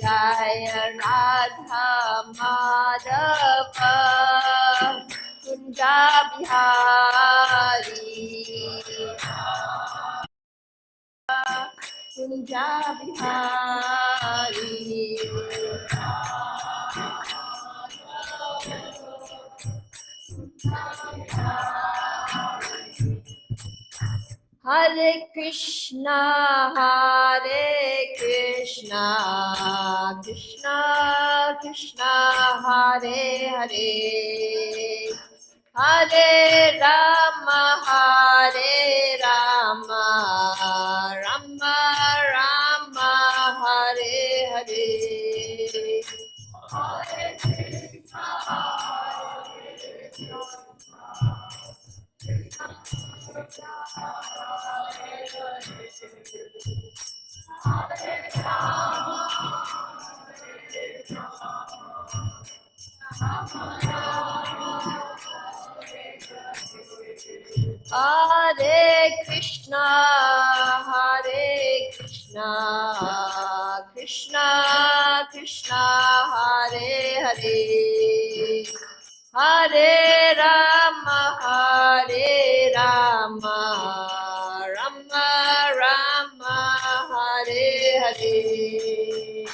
Jaya Radha Madhava Kunja Bihari Kunja Bihari Hare Krishna, Krishna Krishna, Hare Hare, Hare Rama, Rama Rama, Hare Hare. Hare Krishna, Krishna Krishna, Hare Hare, Hare Rama, Rama Rama, Hare Hare.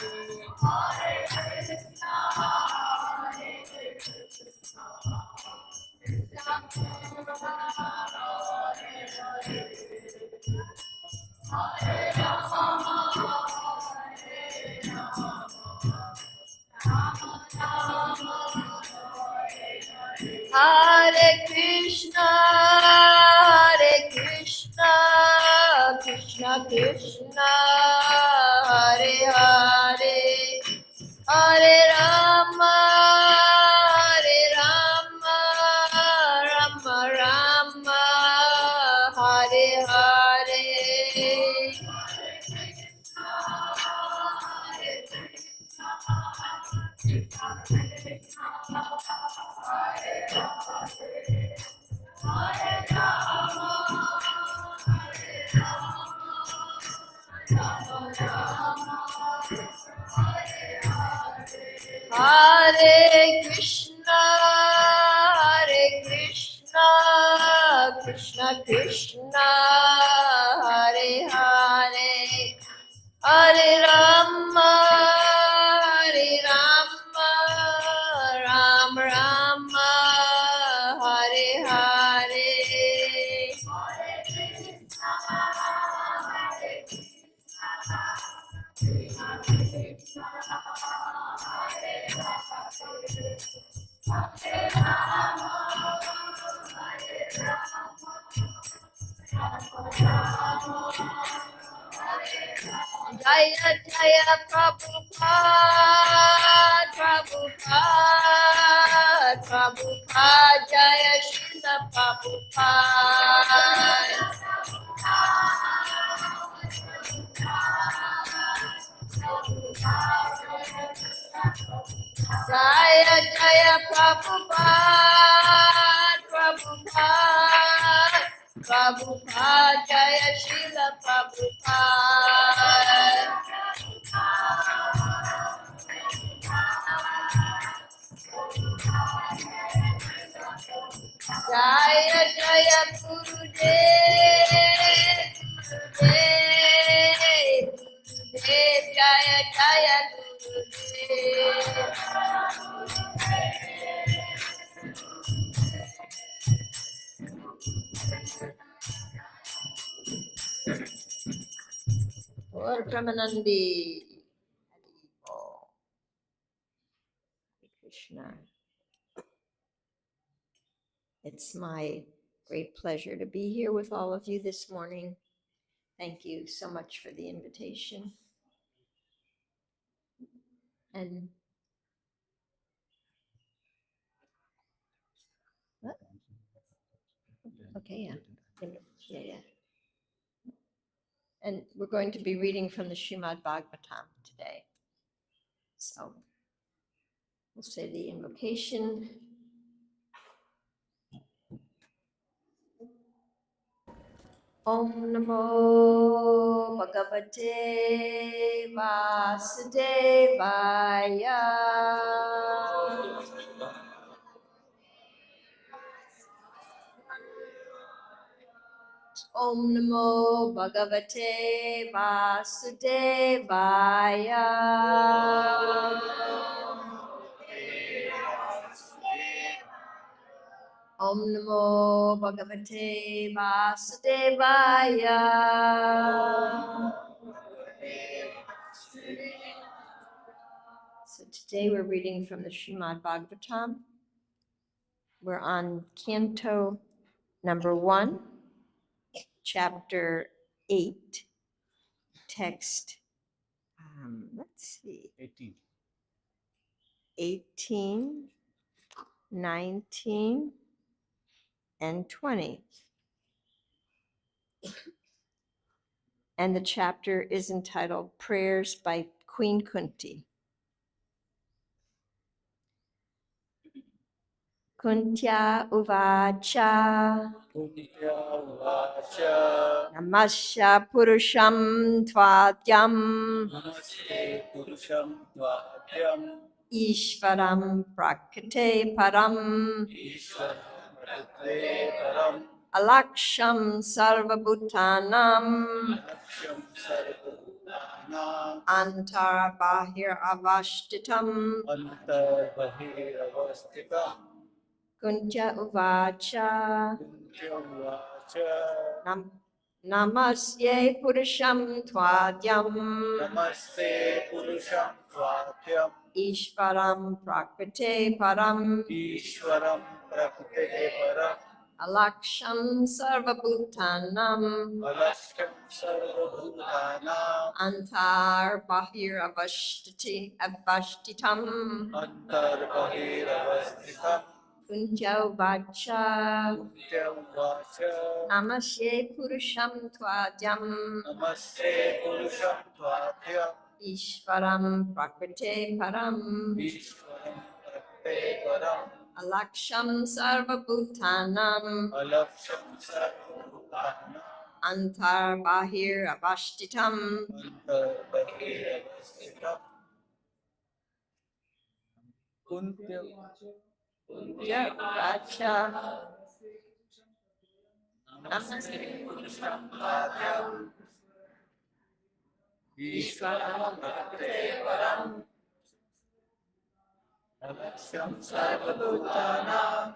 Hare Krishna, Krishna Krishna, Hare Hare, Hare Rama, Rama Rama, Hare Hare. Hare Krishna, Krishna Krishna, Hare Hare, Hare Rama, Rama Rama, Hare Hare. Jaya Jaya Prabhupada, Jaya Srila Prabhupada. Jaya Jaya Prabhupada, Jaya Srila Prabhupada. Jaya Jaya Gurudev, Jaya Jaya Gurudev. Or Pramanandi. Krishna. It's my great pleasure to be here with all of you this morning. Thank you so much for the invitation. And Okay, yeah. Yeah, yeah. And we're going to be reading from the Srimad Bhagavatam today. So we'll say the invocation. Om Namo Bhagavate Vasudevaya. Om Namo Bhagavate Vasudevaya. Om Namo Bhagavate Vasudevaya. So today we're reading from the Srimad Bhagavatam. We're on Canto number 1, Chapter 8, text, let's see, 18, 19, and 20. And the chapter is entitled Prayers by Queen Kunti. Kuntya Uvacha. Namasya Purusham Tvadyam. Ishvaram Prakate Param. Alaksham Sarvabhutanam. Antar Bahir Avashtitam. Kuntya Uvacha. Namasye Purusham Tvadyam. Ishvaram Prakrite Param. Alaksham Sarvabhutanam. Antar Bahir Avashtitam. Kuntya Uvacha. Namasye Purusham Tvadyam. Ishvaram Prakrite Param. Alaksham Sarvabhutanam. Antar Bahir Avashtitam. Kuntya Uvacha. Namaste Purusham Tvadyam. Ishvaram Prakrite Param. Alaksham Sarvabhutanam.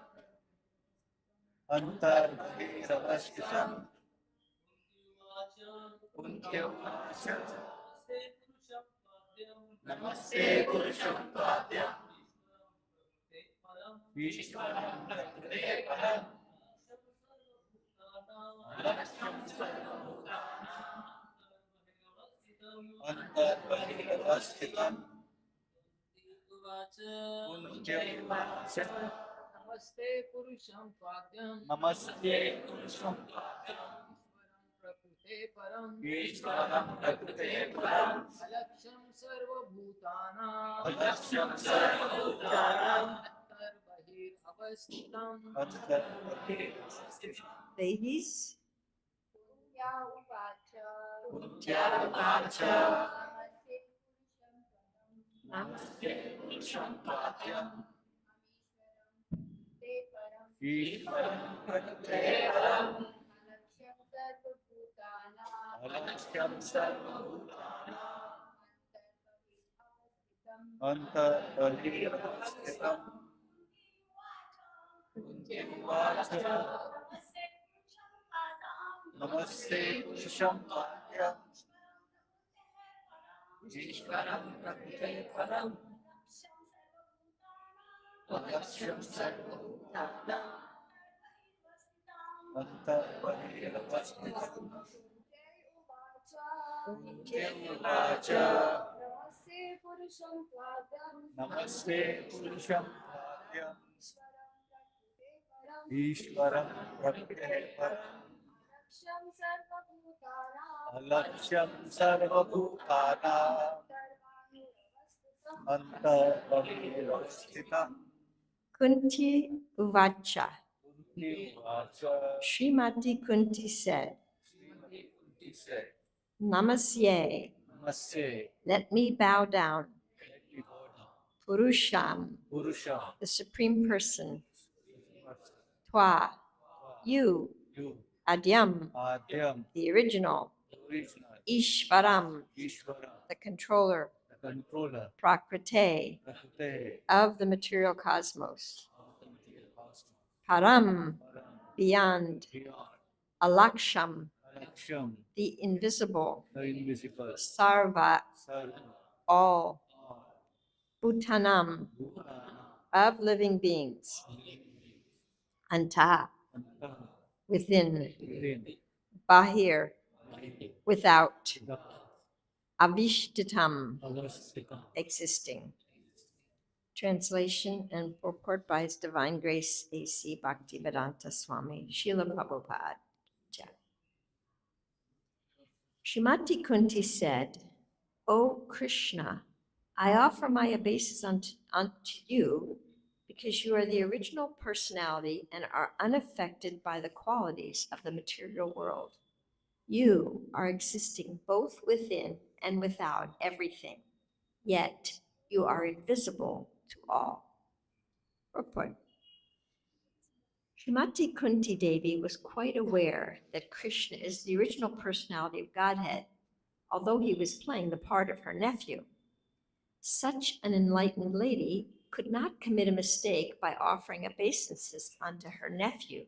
Antar Bahir Avashtitam. Kuntya Uvacha. Namaste Purusham Tvadyam. Vishwaram Prakrite Param. Alaksham Sarvabhutanam. Antar Bahir Avashtitam. Kuntya Uvacha. Namaste Purusham Tvadyam. Namaste Purusham Tvadyam. Prakrite Param. Vishwaram Prakrite Param. Alaksham Sarvabhutanam. Alaksham Sarvabhutanam. Antar Bahir Avashtitam. Antar Bahir Avashtitam. Ladies. Kuntya Uvacha. Namaste Purusham Tvadyam. Ishvaram Prakrite Param. Alaksham Sarvabhutanam. Antar Bahir Avashtitam. Kuntya Uvacha. Namaste Purusham Tvadyam. Ishvaram Prakrite Param. Alaksham Sarvabhutanam. Antar Bahir Avashtitam. Kuntya Uvacha. Namaste Purusham Tvadyam. Namaste Purusham Tvadyam. Ishvaram Prakte Param Alaksham Sarvabhutana Antaravastita Kunti Uvacha. Kunti Vacha Srimati Kunti said, Kunti said, Namasye, Namaste, let me bow down. Purusham, Purusha, the Supreme Person. Twa, you. you, Adyam, Adhyam, the original. original, Ishvaram, Ishvara, the controller. the controller, Prakrite, Prakrte, of the material cosmos. Cosmos, Param, Param, beyond. beyond, Alaksham, Alaksham, the invisible. the invisible, Sarva, Sarva, all. all, Bhutanam, Bhutana, of living beings. Anta, Anta, within. within, Bahir, Mahiti, without. Siddha, Avishtitam, Avasthita. existing. Translation and purport by His Divine Grace A.C. Bhaktivedanta Swami Srila Prabhupada. Srimati Kunti said, O Krishna, I offer my obeisance unto you because you are the original personality and are unaffected by the qualities of the material world. You are existing both within and without everything, yet you are invisible to all. Purport. Srimati Kunti Devi was quite aware that Krishna is the original personality of Godhead, although he was playing the part of her nephew. Such an enlightened lady could not commit a mistake by offering obeisances unto her nephew.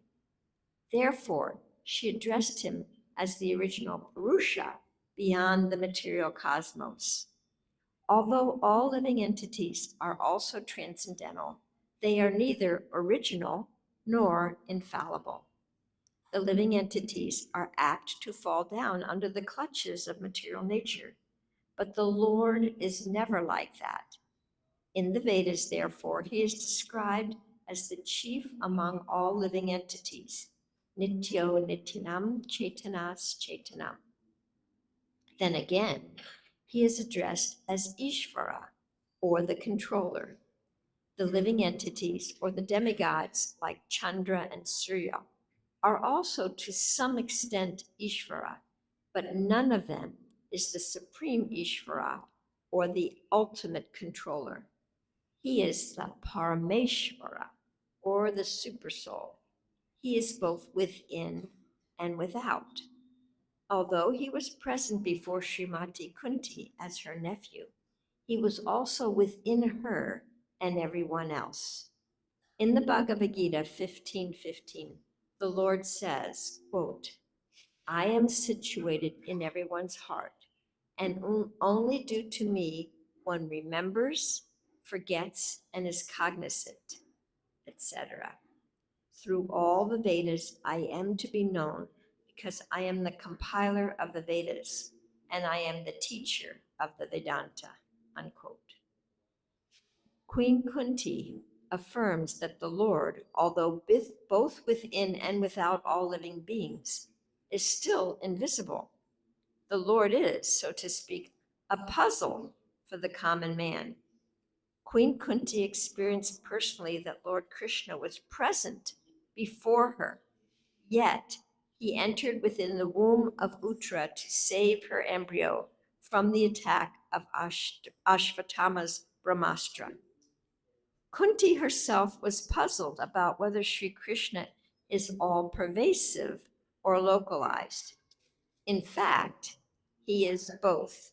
Therefore, she addressed him as the original Purusha beyond the material cosmos. Although all living entities are also transcendental, they are neither original nor infallible. The living entities are apt to fall down under the clutches of material nature, but the Lord is never like that. In the Vedas, therefore, he is described as the chief among all living entities. Nityo Nityanam Chaitanas Chaitanam. Then again, he is addressed as Ishvara, or the controller. The living entities, or the demigods like Chandra and Surya, are also to some extent Ishvara, but none of them is the supreme Ishvara, or the ultimate controller. He is the Parameshvara, or the Supersoul. He is both within and without. Although he was present before Srimati Kunti as her nephew, he was also within her and everyone else. In the Bhagavad Gita 15:15, the Lord says, quote, I am situated in everyone's heart, and only due to me one remembers, forgets, and is cognizant, etc. Through all the Vedas, I am to be known because I am the compiler of the Vedas, and I am the teacher of the Vedanta, unquote. Queen Kunti affirms that the Lord, although both within and without all living beings, is still invisible. The Lord is, so to speak, a puzzle for the common man. Queen Kunti experienced personally that Lord Krishna was present before her, yet he entered within the womb of Uttara to save her embryo from the attack of Ashvatthama's Brahmastra. Kunti herself was puzzled about whether Sri Krishna is all pervasive or localized. In fact, he is both,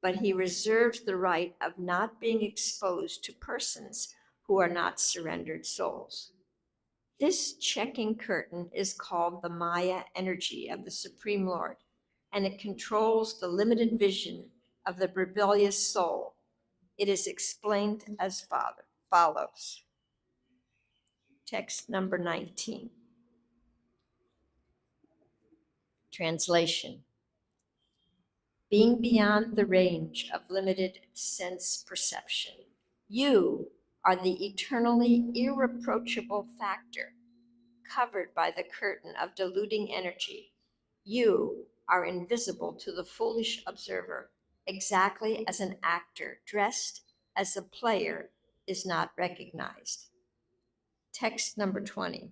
but he reserves the right of not being exposed to persons who are not surrendered souls. This checking curtain is called the Maya energy of the Supreme Lord, and it controls the limited vision of the rebellious soul. It is explained as follows. Text number 19. Translation. Being beyond the range of limited sense perception, you are the eternally irreproachable factor uncovered by the curtain of deluding energy. You are invisible to the foolish observer, exactly as an actor dressed as a player is not recognized. Text number 20.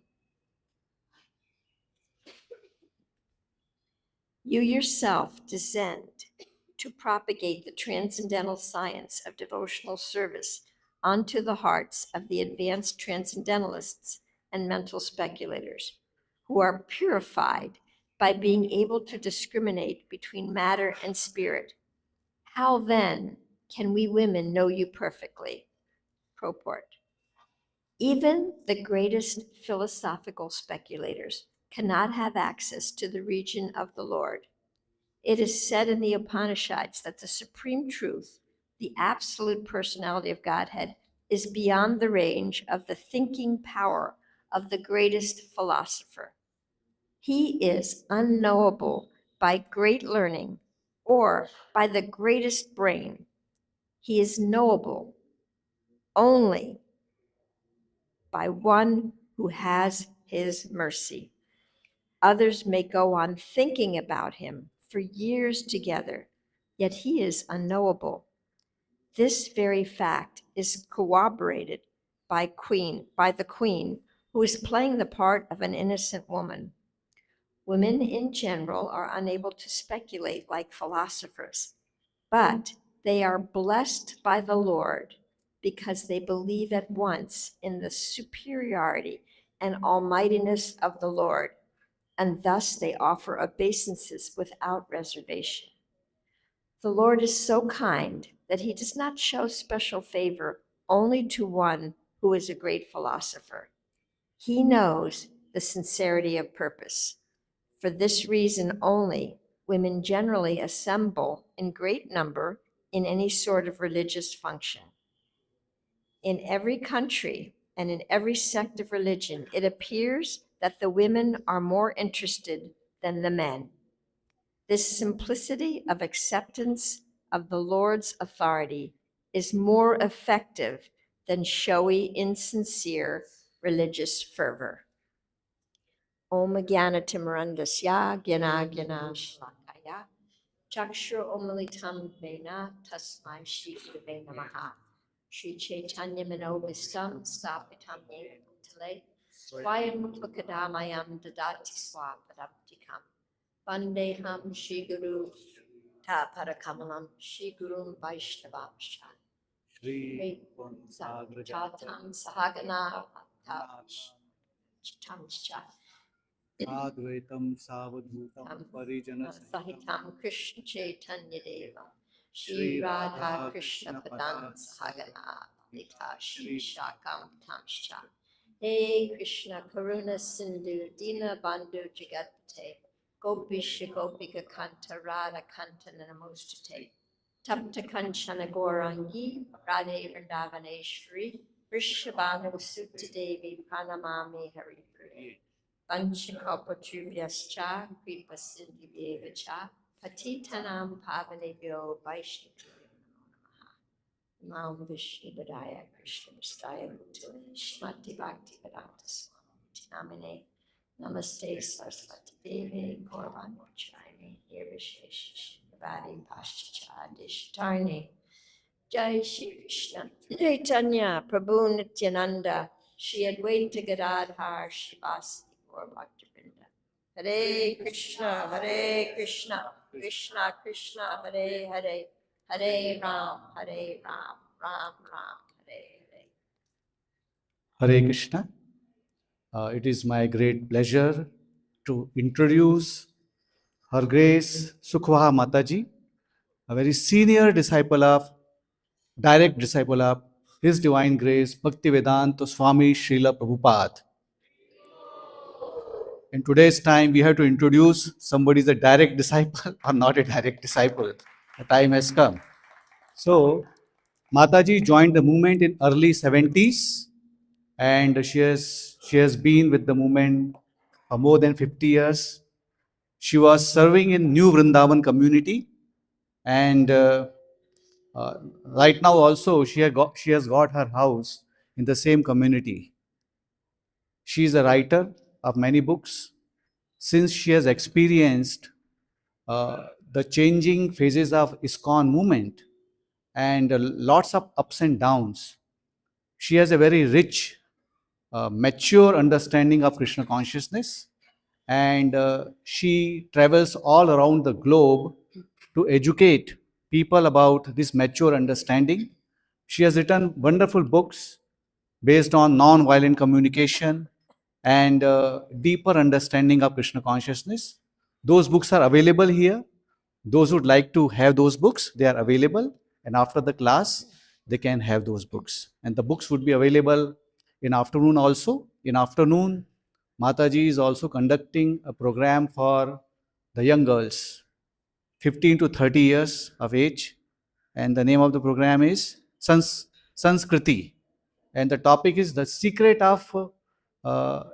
You yourself descend to propagate the transcendental science of devotional service onto the hearts of the advanced transcendentalists and mental speculators, who are purified by being able to discriminate between matter and spirit. How then can we women know you perfectly? Proport. Even the greatest philosophical speculators cannot have access to the region of the Lord. It is said in the Upanishads that the supreme truth, the absolute personality of Godhead, is beyond the range of the thinking power of the greatest philosopher. He is unknowable by great learning or by the greatest brain. He is knowable only by one who has his mercy. Others may go on thinking about him for years together, yet he is unknowable. This very fact is corroborated by the queen, who is playing the part of an innocent woman. Women in general are unable to speculate like philosophers, but they are blessed by the Lord because they believe at once in the superiority and almightiness of the Lord, and thus they offer obeisances without reservation. The Lord is so kind that he does not show special favor only to one who is a great philosopher. He knows the sincerity of purpose. For this reason only, women generally assemble in great number in any sort of religious function. In every country and in every sect of religion, it appears that the women are more interested than the men. This simplicity of acceptance of the Lord's authority is more effective than showy, insincere religious fervor. Om Jnana Timurandasya Jnana Jnana Shlakaya Chakshur Omalitam Vena Tasmai Shri Gurave Namaha Shri Chaitanya Manobhistam Stapitam Yena Tale Swayam Mukadamayam Dadati Swapadaptikam Vandeham Shri Guru Ta Parakamalam Shri Guru Vaishnavamsha Shri Chatam Sahagana Tamsha Advaitam Savadhutam Parijana Sahitam Krishna Chaitanya Deva Shri Radha Krishna Padam Sahagana Lita Shri Shakam Tamsha Hey Krishna Karuna Sindhu Dina Bandhu Jagatpate Gopisha Gopika Kanta Radha Kanta Namostate Tapta Kanchana Gorangi Radhe Vrindavaneshwari Vrishabhanu Sutta Devi Pranamami Hari Priya Panchakalpatrubhyascha Kripa Sindhivyevacha Patitanam Pavanebhyo Vaishnavyo Namo Namaha Nam Vishnu Padaya Krishna Vistaya Bhutale Shmati Bhakti Vedanta Swami Namine Namaste Saraswati Devi Gaurvani Pacharine Nirvishesha Shrivadi Pashcha Dishtarni Jai Shri Krishna Chaitanya Prabhu Nityananda Shri Advaita Gadadhar Shivasi Gaur Bhaktivinoda Hare Krishna Krishna Krishna Hare Hare Hare Ram Ram Ram Hare Hare. Hare Krishna. It is my great pleasure to introduce Her Grace Sukhavaha Mataji, a very senior direct disciple of His Divine Grace Bhaktivedanta Swami Srila Prabhupada. In today's time, we have to introduce somebody is a direct disciple or not a direct disciple. The time has come. So, Mataji joined the movement in early 70s, and she has been with the movement for more than 50 years. She was serving in New Vrindavan community, and right now also she has got her house in the same community. She is a writer, of many books, since she has experienced the changing phases of ISKCON movement and lots of ups and downs. She has a very rich, mature understanding of Krishna consciousness, and she travels all around the globe to educate people about this mature understanding. She has written wonderful books based on non-violent communication and deeper understanding of Krishna consciousness. Those books are available here. Those who would like to have those books, they are available. And after the class, they can have those books. And the books would be available in afternoon also. In afternoon, Mataji is also conducting a program for the young girls, 15 to 30 years of age. And the name of the program is Sanskriti. And the topic is the uh,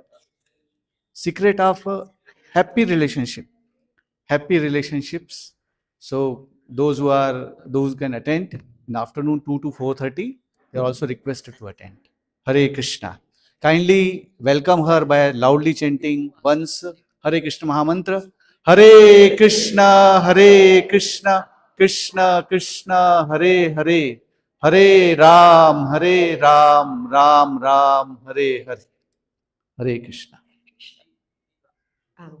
secret of happy relationship, happy relationships. So those who can attend in afternoon 2 to 4:30, they are also requested to attend. Hare Krishna. Kindly welcome her by loudly chanting once Hare Krishna Mahamantra. Hare Krishna, Hare Krishna, Krishna Krishna, Hare Hare, Hare Ram, Hare Ram, Ram Ram, Hare Hare. Hare Krishna.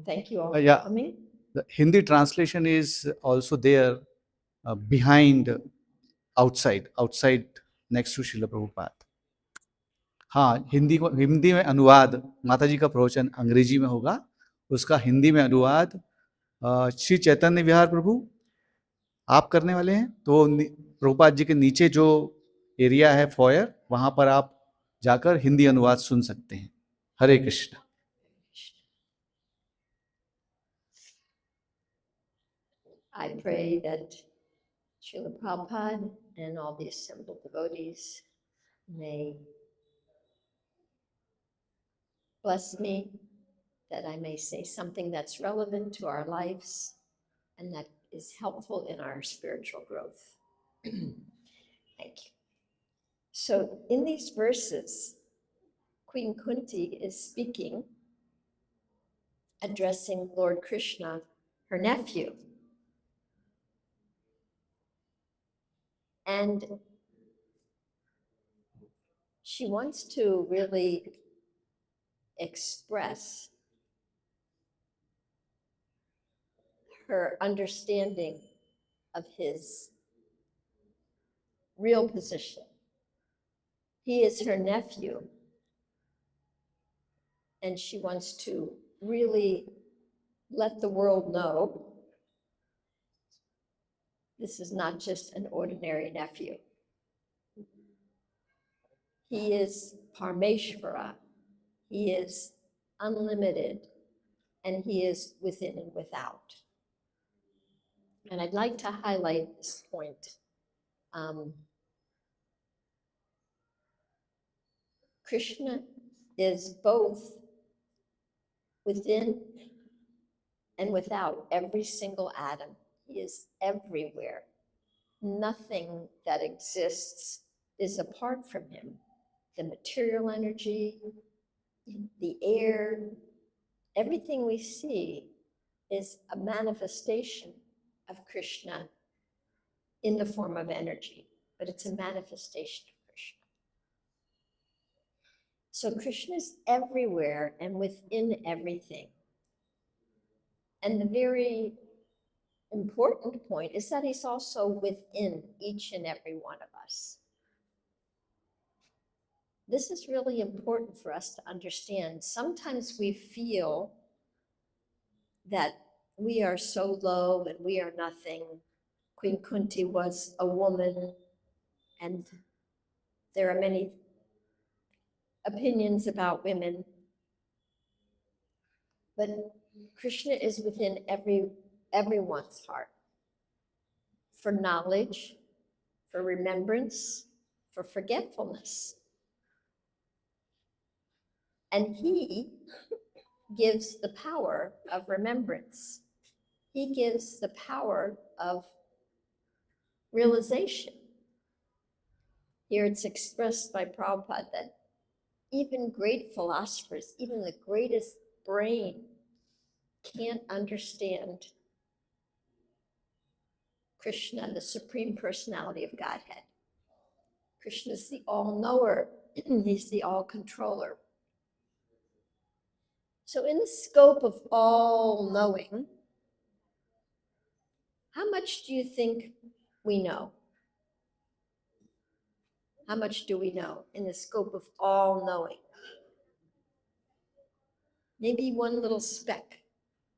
Thank you all for Yeah, coming. the Hindi translation is also there behind, outside next to Srila Prabhupada. हाँ, हिंदी में अनुवाद, माता जी का प्रवचन अंग्रेजी में होगा, उसका हिंदी में अनुवाद श्री चैतन्य विहार प्रभु आप करने वाले हैं। तो प्रभुपाद जी के नीचे जो एरिया है फॉयर, वहां पर आप जाकर हिंदी अनुवाद सुन सकते हैं। हरे Krishna. I pray that Srila Prabhupada and all the assembled devotees may bless me, that I may say something that's relevant to our lives and that is helpful in our spiritual growth. Thank you. So in these verses, Queen Kunti is speaking, addressing Lord Krishna, her nephew. And she wants to really express her understanding of his real position. He is her nephew, and she wants to really let the world know this is not just an ordinary nephew. He is Parmeshvara. He is unlimited, and he is within and without. And I'd like to highlight this point. Krishna is both within and without every single atom. He is everywhere. Nothing that exists is apart from him. The material energy, the air, everything we see is a manifestation of Krishna in the form of energy, but it's a manifestation of Krishna. So Krishna is everywhere and within everything. And the very important point is that he's also within each and every one of us. This is really important for us to understand. Sometimes we feel that we are so low and we are nothing. Queen Kunti was a woman, and there are many opinions about women. But Krishna is within everyone's heart, for knowledge, for remembrance, for forgetfulness. And he gives the power of remembrance. He gives the power of realization. Here it's expressed by Prabhupada that even great philosophers, even the greatest brain can't understand Krishna, the Supreme Personality of Godhead. Krishna is the all-knower. He's the all-controller. So in the scope of all-knowing, how much do you think we know? How much do we know in the scope of all-knowing? Maybe one little speck,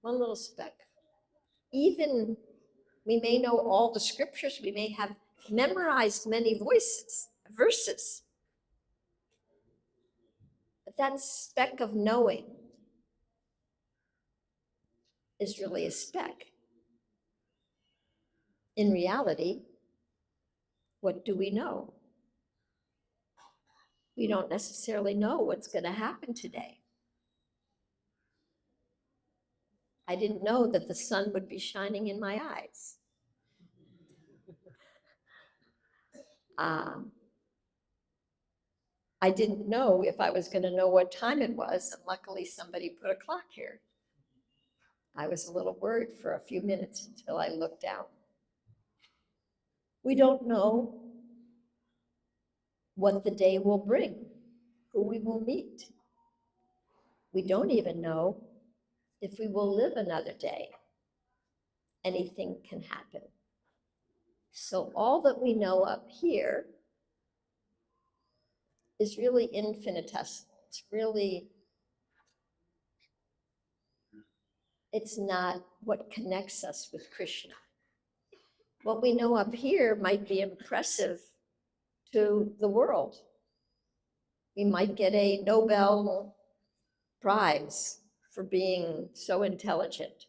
one little speck. Even we may know all the scriptures, we may have memorized many verses, but that speck of knowing is really a speck. In reality, what do we know? We don't necessarily know what's going to happen today. I didn't know that the sun would be shining in my eyes. I didn't know if I was going to know what time it was, and luckily somebody put a clock here. I was a little worried for a few minutes until I looked down. We don't know what the day will bring, who we will meet. We don't even know if we will live another day. Anything can happen. So all that we know up here is really infinitesimal. It's not what connects us with Krishna. What we know up here might be impressive to the world. We might get a Nobel Prize for being so intelligent,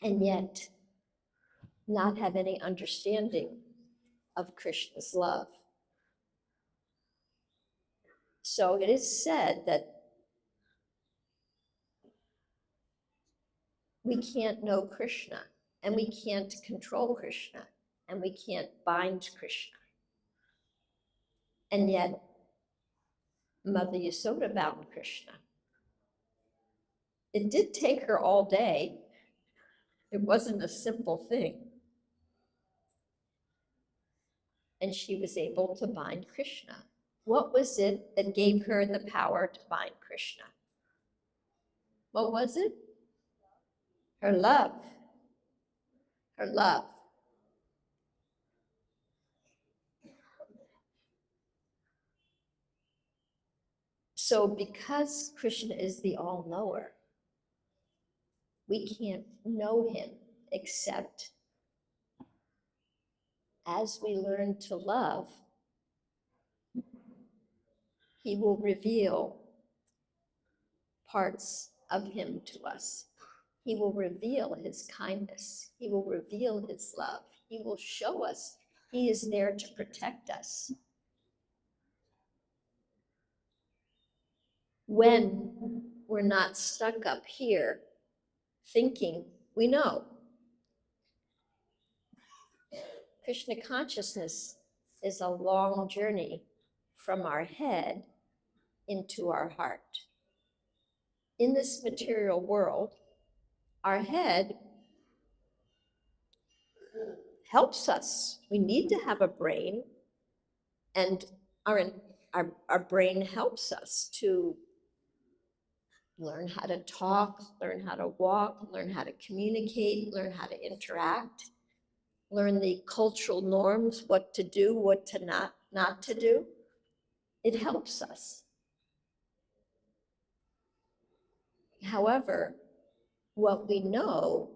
and yet not have any understanding of Krishna's love. So it is said that we can't know Krishna, and we can't control Krishna, and we can't bind Krishna. And yet, Mother Yasoda bound Krishna. It did take her all day. It wasn't a simple thing. And she was able to bind Krishna. What was it that gave her the power to bind Krishna? What was it? Her love. Her love. So because Krishna is the all-knower, we can't know him except as we learn to love, he will reveal parts of him to us. He will reveal his kindness. He will reveal his love. He will show us he is there to protect us. When we're not stuck up here thinking we know. Krishna consciousness is a long journey from our head into our heart. In this material world, our head helps us. We need to have a brain, and our brain helps us to learn how to talk, learn how to walk, learn how to communicate, learn how to interact, learn the cultural norms, what to do, what to not to do. It helps us. However, what we know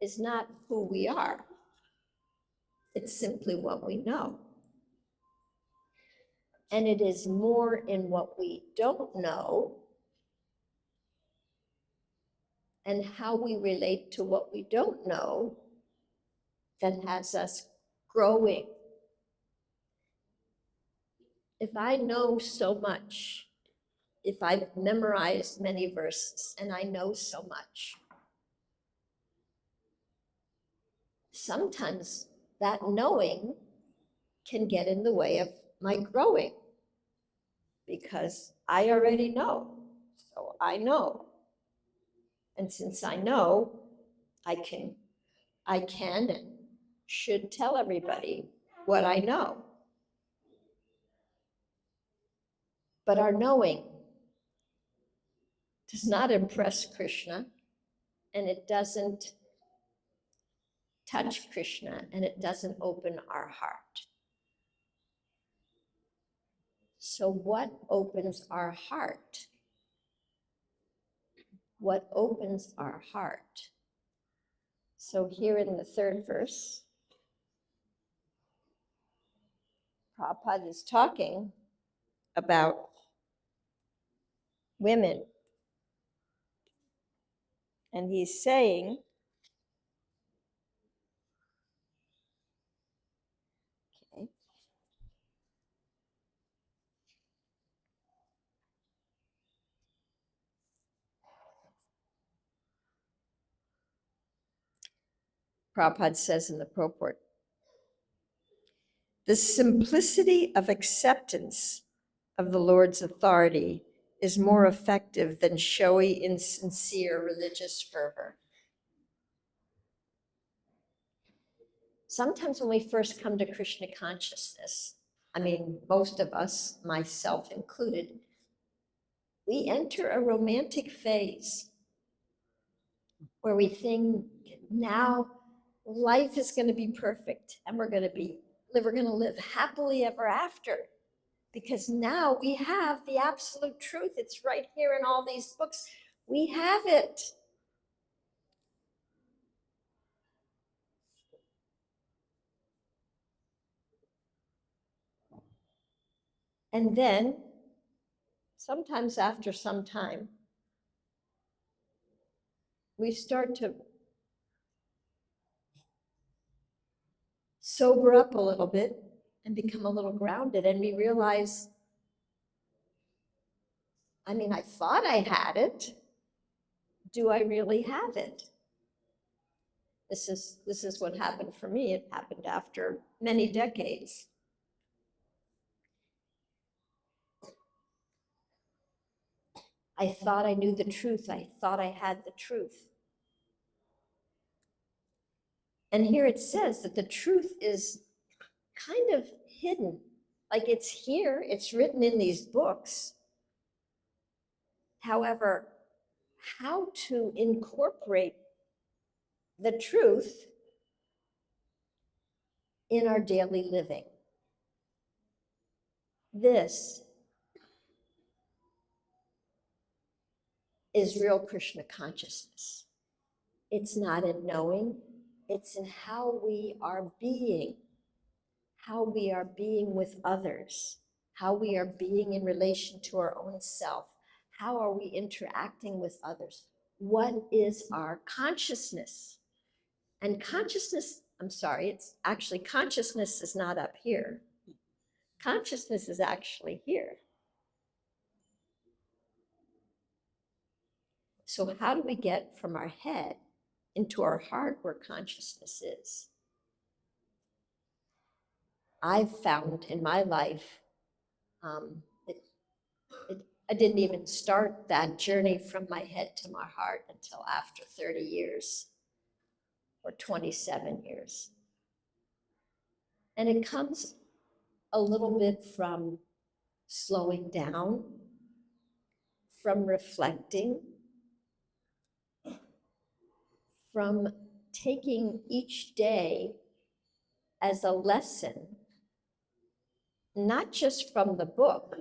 is not who we are. It's simply what we know. And it is more in what we don't know and how we relate to what we don't know that has us growing. If I know so much, if I've memorized many verses and I know so much, sometimes that knowing can get in the way of my growing, because I already know, so I know. And since I know, I can and should tell everybody what I know. But our knowing does not impress Krishna, and it doesn't touch Krishna, and it doesn't open our heart. So what opens our heart? What opens our heart? So here in the third verse, Prabhupada is talking about women. And he's saying, okay, Prabhupada says in the purport, the simplicity of acceptance of the Lord's authority is more effective than showy, insincere religious fervor. Sometimes when we first come to Krishna consciousness, I mean, most of us, myself included, we enter a romantic phase where we think now life is going to be perfect and we're going to live happily ever after, because now we have the absolute truth. It's right here in all these books. We have it. And then sometimes after some time, we start to sober up a little bit and become a little grounded, and we realize, I mean, I thought I had it. Do I really have it? This is what happened for me. It happened after many decades. I thought I knew the truth. I thought I had the truth. And here it says that the truth is kind of hidden. Like it's here, it's written in these books. However, how to incorporate the truth in our daily living. This is real Krishna consciousness. It's not in knowing, it's in how we are being with others, how we are being in relation to our own self, how are we interacting with others, what is our consciousness? And consciousness, I'm sorry, it's actually consciousness is not up here. Consciousness is actually here. So how do we get from our head into our heart where consciousness is? I've found in my life, I didn't even start that journey from my head to my heart until after 30 years or 27 years. And it comes a little bit from slowing down, from reflecting, from taking each day as a lesson, not just from the book,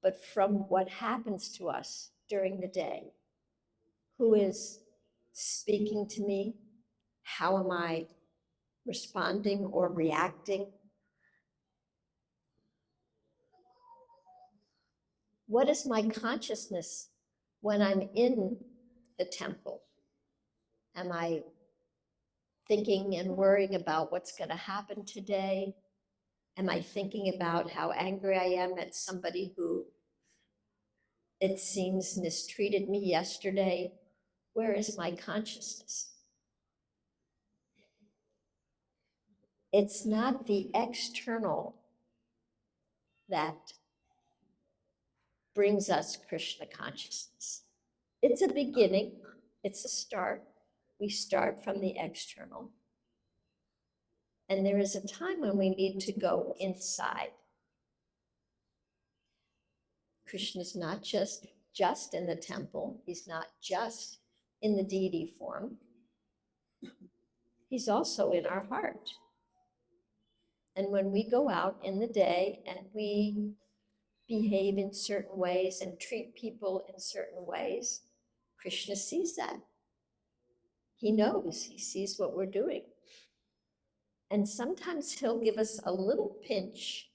but from what happens to us during the day. Who is speaking to me? How am I responding or reacting? What is my consciousness when I'm in the temple? Am I thinking and worrying about what's going to happen today? Am I thinking about how angry I am at somebody who it seems mistreated me yesterday? Where is my consciousness? It's not the external that brings us Krishna consciousness. It's a beginning, it's a start. We start from the external. And there is a time when we need to go inside. Krishna's not just in the temple. He's not just in the deity form. He's also in our heart. And when we go out in the day and we behave in certain ways and treat people in certain ways, Krishna sees that. He knows, he sees what we're doing. And sometimes he'll give us a little pinch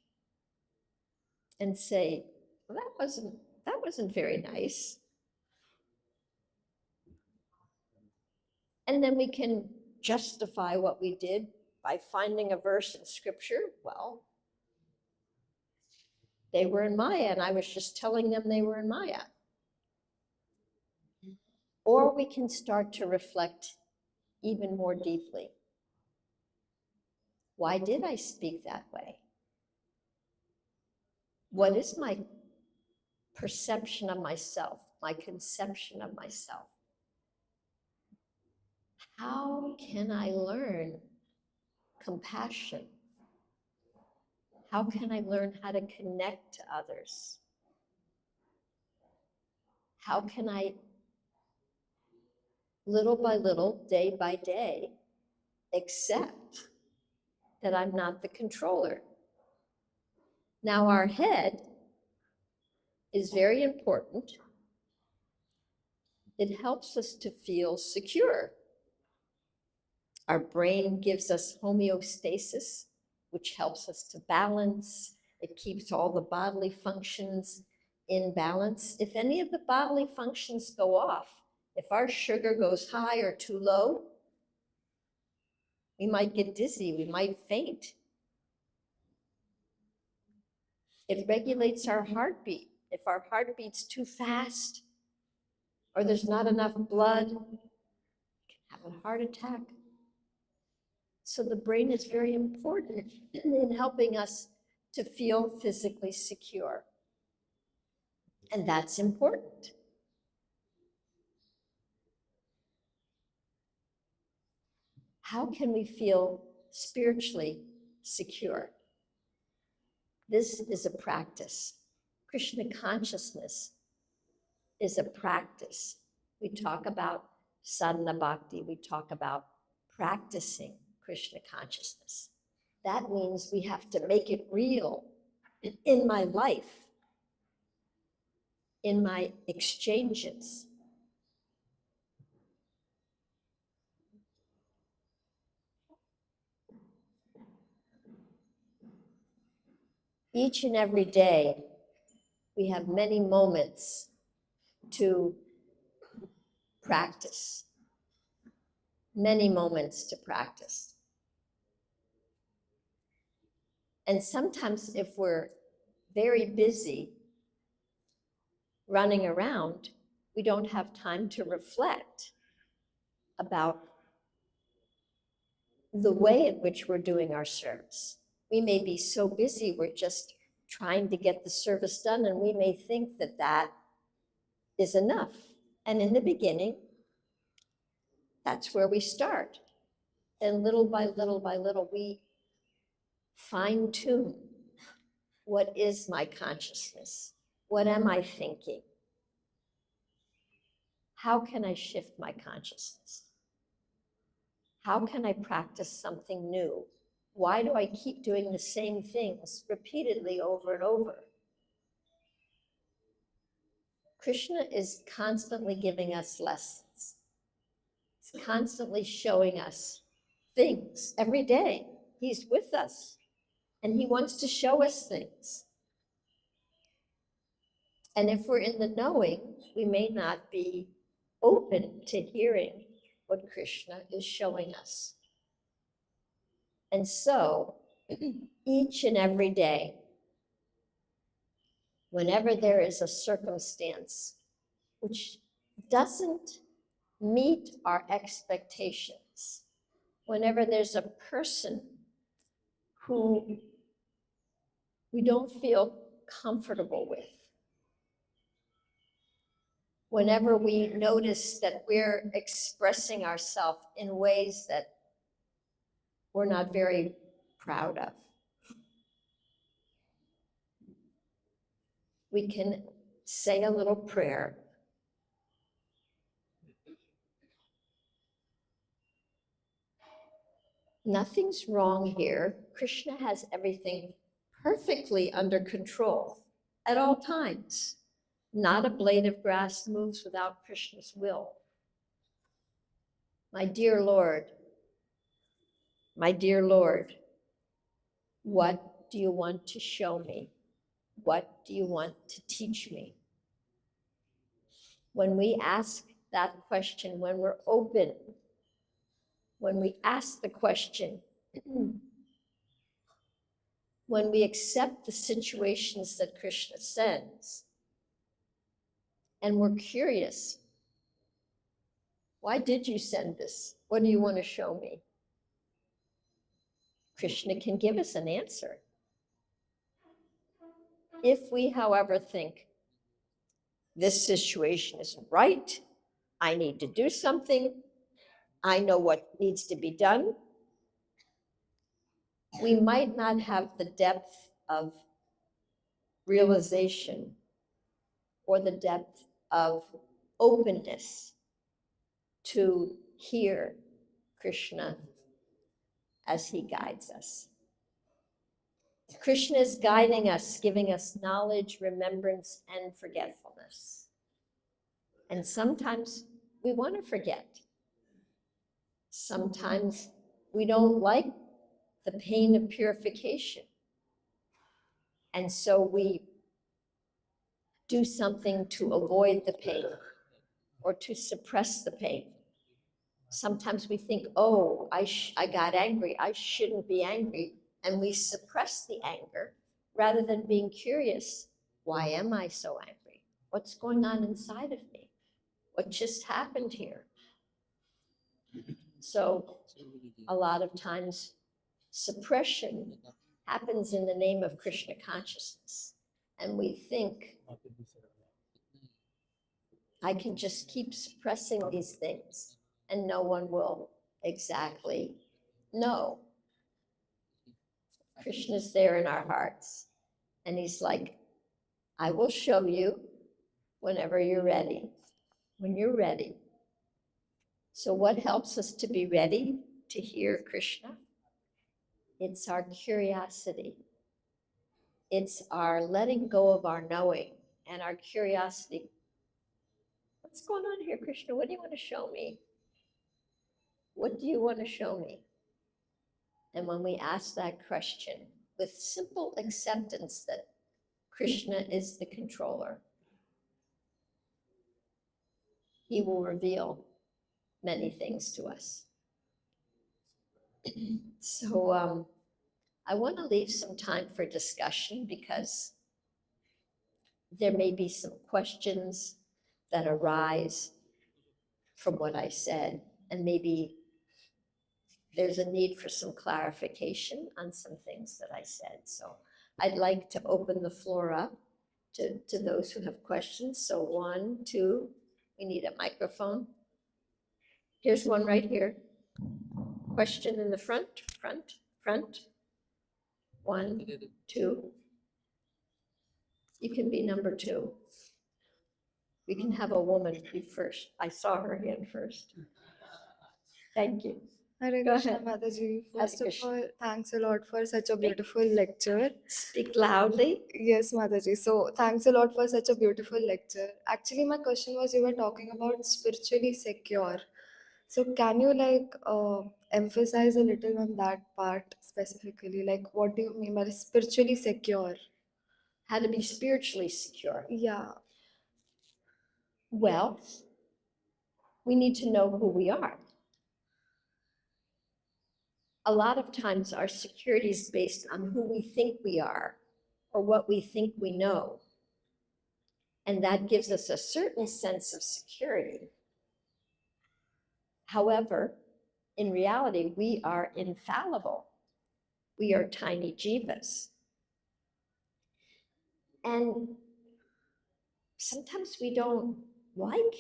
and say, well, that wasn't very nice. And then we can justify what we did by finding a verse in scripture. Well, they were in Maya, and I was just telling them they were in Maya. Or we can start to reflect even more deeply. Why did I speak that way? What is my perception of myself, my conception of myself? How can I learn compassion? How can I learn how to connect to others? How can I, little by little, day by day, accept that I'm not the controller? Now, our head is very important. It helps us to feel secure. Our brain gives us homeostasis, which helps us to balance. It keeps all the bodily functions in balance. If any of the bodily functions go off, if our sugar goes high or too low, we might get dizzy, we might faint. It regulates our heartbeat. If our heart beats too fast or there's not enough blood, you can have a heart attack. So the brain is very important in helping us to feel physically secure. And that's important. How can we feel spiritually secure? This is a practice. Krishna consciousness is a practice. We talk about sadhana bhakti, we talk about practicing Krishna consciousness. That means we have to make it real in my life, in my exchanges. Each and every day, we have many moments to practice, many moments to practice. And sometimes if we're very busy running around, we don't have time to reflect about the way in which we're doing our service. We may be so busy, we're just trying to get the service done, and we may think that that is enough. And in the beginning, that's where we start. And little by little by little, we fine tune. What is my consciousness? What am I thinking? How can I shift my consciousness? How can I practice something new? Why do I keep doing the same things repeatedly over and over? Krishna is constantly giving us lessons. He's constantly showing us things every day. He's with us and he wants to show us things. And if we're in the knowing, we may not be open to hearing what Krishna is showing us. And so, each and every day, whenever there is a circumstance which doesn't meet our expectations, whenever there's a person who we don't feel comfortable with, whenever we notice that we're expressing ourselves in ways that we're not very proud of. We can say a little prayer. Nothing's wrong here. Krishna has everything perfectly under control at all times. Not a blade of grass moves without Krishna's will. My dear Lord, what do you want to show me? What do you want to teach me? When we ask that question, when we're open, when we ask the question, when we accept the situations that Krishna sends, and we're curious, why did you send this? What do you want to show me? Krishna can give us an answer. If we, however, think, this situation isn't right, I need to do something, I know what needs to be done, we might not have the depth of realization or the depth of openness to hear Krishna as he guides us. Krishna is guiding us, giving us knowledge, remembrance, and forgetfulness. And sometimes we want to forget. Sometimes we don't like the pain of purification. And so we do something to avoid the pain or to suppress the pain. Sometimes we think, oh, I got angry, I shouldn't be angry. And we suppress the anger rather than being curious, why am I so angry? What's going on inside of me? What just happened here? So a lot of times suppression happens in the name of Krishna consciousness. And we think, I can just keep suppressing these things and no one will exactly know. Krishna's there in our hearts. And he's like, I will show you whenever you're ready, when you're ready. So what helps us to be ready to hear Krishna? It's our curiosity. It's our letting go of our knowing and our curiosity. What's going on here, Krishna? What do you want to show me? What do you want to show me? And when we ask that question with simple acceptance that Krishna is the controller, he will reveal many things to us. So I want to leave some time for discussion because there may be some questions that arise from what I said, and maybe there's a need for some clarification on some things that I said. So I'd like to open the floor up to those who have questions. So 1, 2, we need a microphone. Here's one right here. Question in the front. 1, 2. You can be number 2. We can have a woman be first. I saw her hand first. Thank you. Hare Go Krishna ahead. Mataji. First Hare of Krishna. all, thanks a lot for such a beautiful lecture. Speak loudly. Yes, Mataji. So thanks a lot for such a beautiful lecture. Actually, my question was you were talking about spiritually secure. So can you emphasize a little on that part specifically? Like what do you mean by spiritually secure? How to be spiritually secure. Yeah. Well, we need to know who we are. A lot of times our security is based on who we think we are or what we think we know. And that gives us a certain sense of security. However, in reality, we are infallible. We are tiny jivas. And sometimes we don't like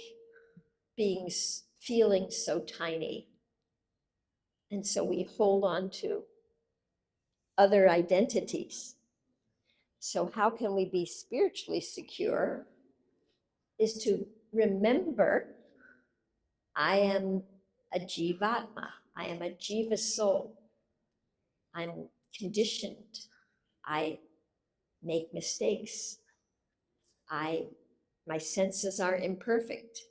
feeling so tiny. And so we hold on to other identities. So how can we be spiritually secure? Is to remember I am a jivatma. I am a jiva soul. I'm conditioned. I make mistakes. My senses are imperfect.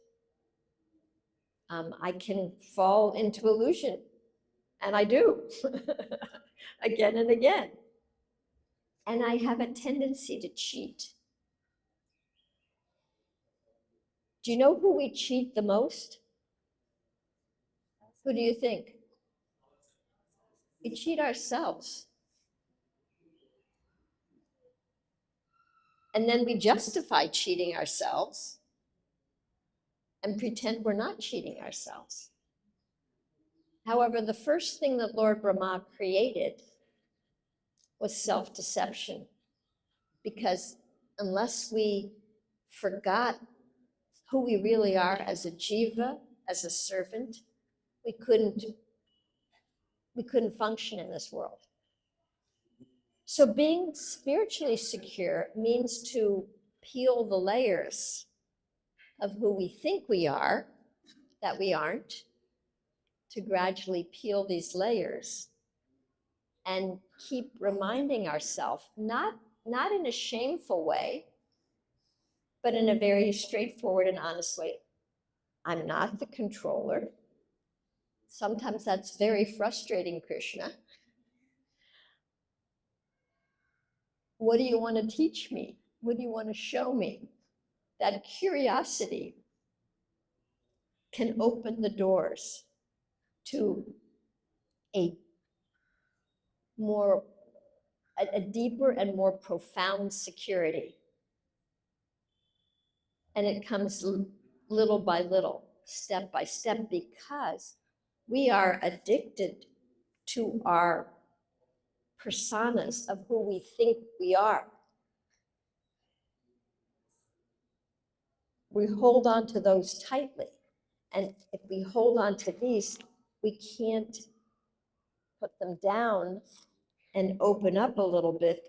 I can fall into illusion, and I do again and again. And I have a tendency to cheat. Do you know who we cheat the most? Who do you think? We cheat ourselves. And then we justify cheating ourselves and pretend we're not cheating ourselves. However, the first thing that Lord Brahma created was self-deception, because unless we forgot who we really are as a jiva, as a servant, we couldn't function in this world. So being spiritually secure means to peel the layers of who we think we are, that we aren't, to gradually peel these layers and keep reminding ourselves, not in a shameful way, but in a very straightforward and honest way. I'm not the controller. Sometimes that's very frustrating, Krishna. What do you want to teach me? What do you want to show me? That curiosity can open the doors to a deeper and more profound security. And it comes little by little, step by step, because we are addicted to our personas of who we think we are. We hold on to those tightly. And if we hold on to these, we can't put them down and open up a little bit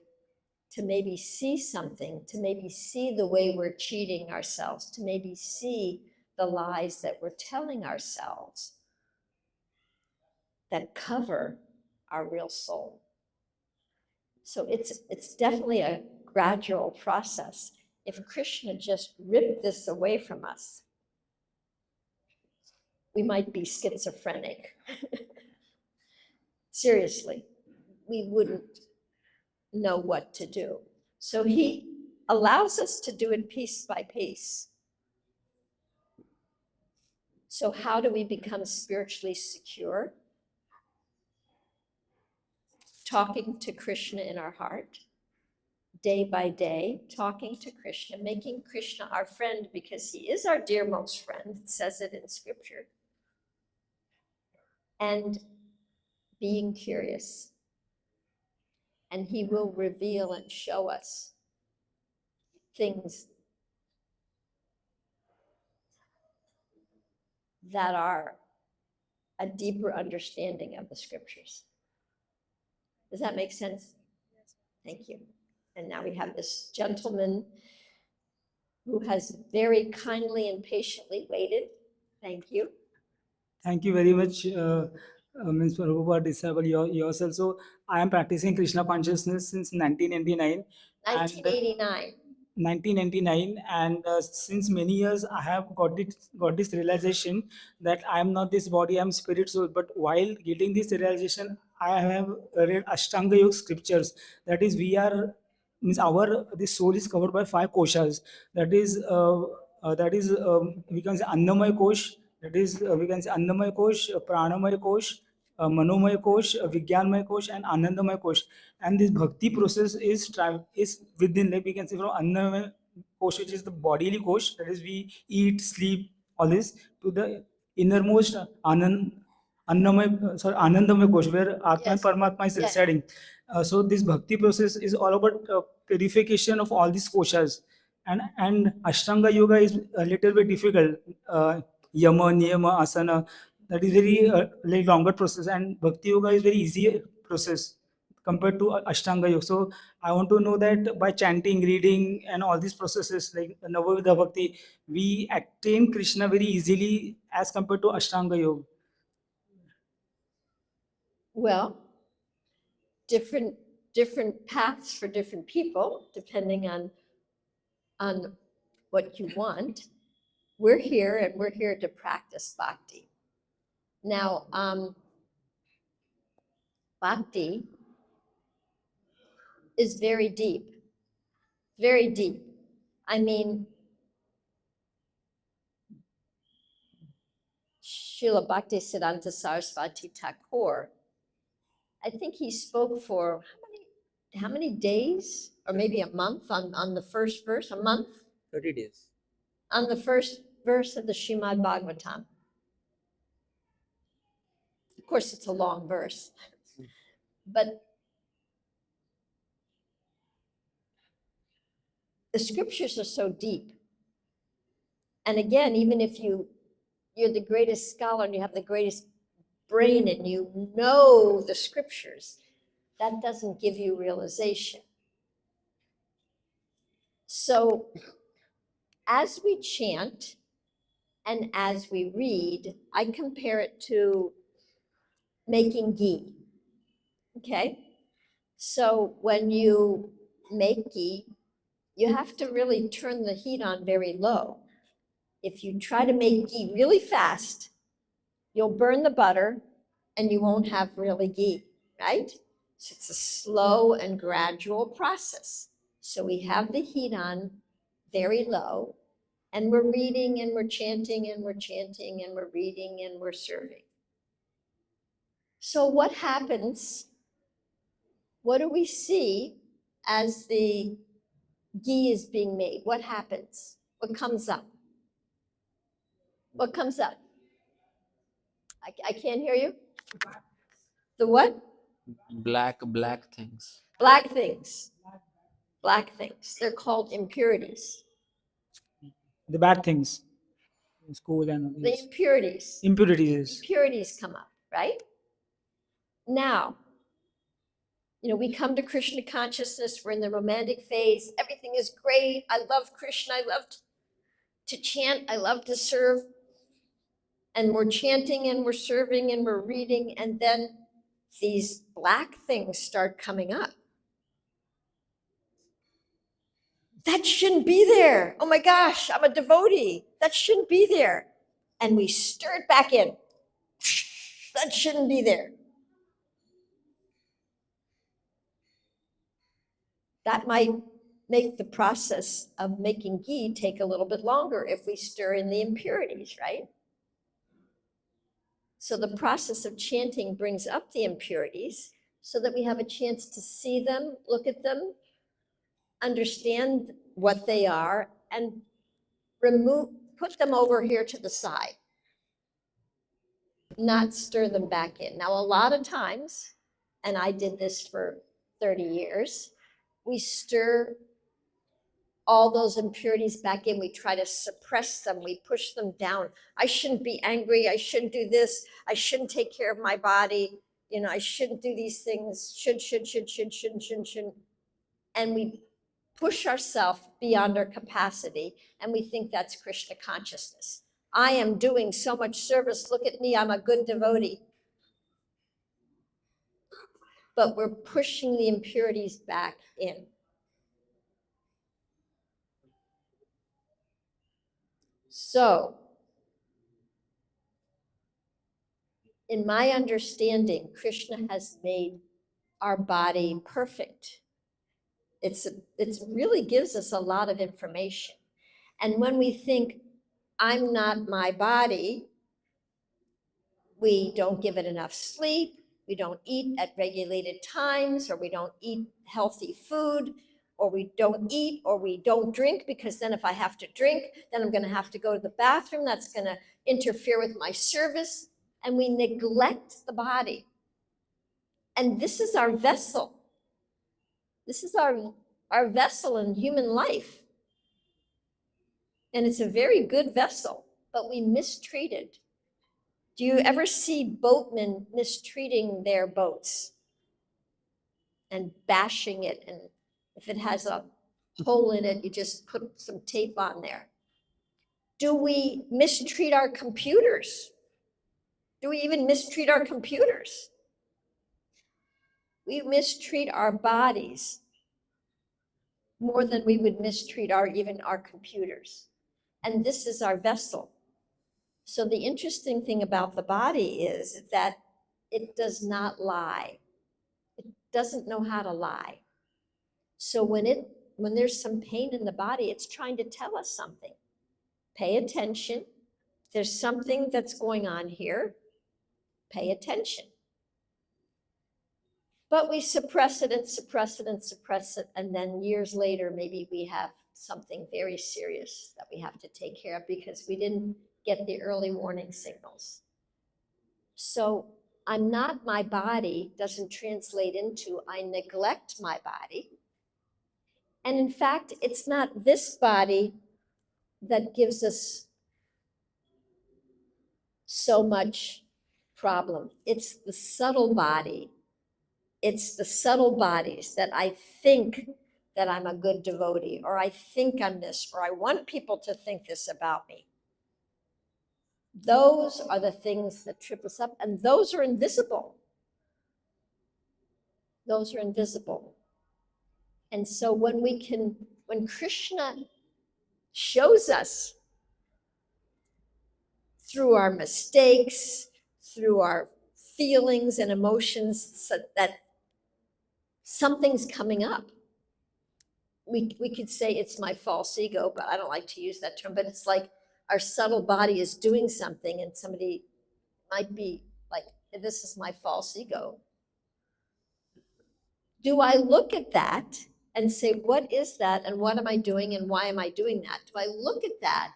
to maybe see something, to maybe see the way we're cheating ourselves, to maybe see the lies that we're telling ourselves that cover our real soul. So it's definitely a gradual process. If Krishna just ripped this away from us, we might be schizophrenic. Seriously, we wouldn't know what to do. So he allows us to do it piece by piece. So how do we become spiritually secure? Talking to Krishna in our heart, day by day, talking to Krishna, making Krishna our friend, because he is our dearmost friend. It says it in scripture. And being curious. And he will reveal and show us things that are a deeper understanding of the scriptures. Does that make sense? Thank you. And now we have this gentleman who has very kindly and patiently waited. Thank you. Thank you very much, Ms. Prabhupada, disciple yourself. So I am practicing Krishna consciousness since 1999. 1989. 1999, and since many years I have got this realization that I am not this body, I am spirit soul. But while getting this realization, I have read Ashtanga Yoga scriptures. That is, this soul is covered by 5 koshas. That is we can say Annamaya kosh. That is we can say Annamaya kosh, Pranamaya kosh, Manomaya kosh, Vijnanmaya kosh, and Anandamaya kosh. And this bhakti process is within, like we can say, from Annamaya kosh, which is the bodily kosh, that is we eat, sleep, all this, to the innermost Anandamaya kosh, where Atma and Yes. Paramatma is Yeah. residing. So this bhakti process is all about purification of all these koshas. And Ashtanga yoga is a little bit difficult. Yama, niyama, asana, that is very like longer process, and bhakti yoga is very easy process compared to Ashtanga yoga. So I want to know that by chanting, reading, and all these processes like Navavidha Bhakti, we attain Krishna very easily as compared to Ashtanga yoga. Well, different paths for different people, depending on what you want. We're here and we're here to practice bhakti. Now, bhakti is very deep, very deep. I mean, Srila Bhaktisiddhanta Saraswati Thakur, I think he spoke for how many days, or maybe a month on the first verse, a month? 30 days. On the first verse of the Srimad Bhagavatam. Of course, it's a long verse, but the scriptures are so deep. And again, even if you're the greatest scholar and you have the greatest brain and you know the scriptures, that doesn't give you realization. So as we chant and as we read, I compare it to making ghee. Okay? So when you make ghee, you have to really turn the heat on very low. If you try to make ghee really fast, you'll burn the butter and you won't have really ghee, right? So it's a slow and gradual process. So we have the heat on very low, and we're reading and we're chanting and we're chanting and we're reading and we're serving. So what happens? What do we see as the ghee is being made? What happens? What comes up? What comes up? I can't hear you. The what? Black things. Black things. Black things. They're called impurities. The bad things in school and The impurities. impurities. Impurities come up, right? Now, we come to Krishna consciousness. We're in the romantic phase. Everything is great. I love Krishna. I love to chant. I love to serve. And we're chanting and we're serving and we're reading. And then these black things start coming up. That shouldn't be there. Oh my gosh, I'm a devotee. That shouldn't be there. And we stir it back in. That shouldn't be there. That might make the process of making ghee take a little bit longer if we stir in the impurities, right? So the process of chanting brings up the impurities so that we have a chance to see them, look at them, understand what they are, and put them over here to the side, not stir them back in. Now, a lot of times, and I did this for 30 years, we stir all those impurities back in. We try to suppress them. We push them down. I shouldn't be angry. I shouldn't do this. I shouldn't take care of my body. I shouldn't do these things. Shouldn't. And we push ourselves beyond our capacity, and we think that's Krishna consciousness. I am doing so much service. Look at me. I'm a good devotee. But we're pushing the impurities back in. So, in my understanding, Krishna has made our body perfect. It really gives us a lot of information. And when we think, I'm not my body, we don't give it enough sleep, we don't eat at regulated times, or we don't eat healthy food, or we don't eat, or we don't drink, because then if I have to drink, then I'm going to have to go to the bathroom. That's going to interfere with my service. And we neglect the body. And this is our vessel. This is our vessel in human life. And it's a very good vessel, but we mistreat it. Do you ever see boatmen mistreating their boats and bashing it? And if it has a hole in it, you just put some tape on there. Do we mistreat our computers? Do we even mistreat our computers? We mistreat our bodies more than we would mistreat even our computers. And this is our vessel. So the interesting thing about the body is that it does not lie. It doesn't know how to lie. So when there's some pain in the body, it's trying to tell us something. Pay attention. There's something that's going on here. Pay attention. But we suppress it and suppress it and suppress it. And then years later, maybe we have something very serious that we have to take care of because we didn't get the early warning signals. So my body doesn't translate into I neglect my body. And in fact, it's not this body that gives us so much problem. It's the subtle body. It's the subtle bodies that I think that I'm a good devotee, or I think I'm this, or I want people to think this about me. Those are the things that trip us up, and those are invisible. Those are invisible. And so when Krishna shows us through our mistakes, through our feelings and emotions that something's coming up. We could say it's my false ego, but I don't like to use that term, but it's like our subtle body is doing something and somebody might be like, this is my false ego. Do I look at that and say, what is that and what am I doing and why am I doing that? Do I look at that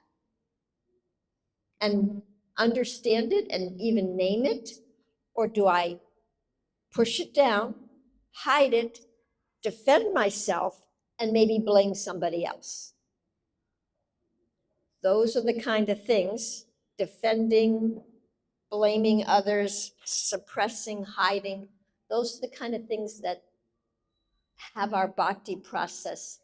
and understand it and even name it? Or do I push it down, hide it, defend myself, and maybe blame somebody else? Those are the kind of things, defending, blaming others, suppressing, hiding. Those are the kind of things that have our bhakti process,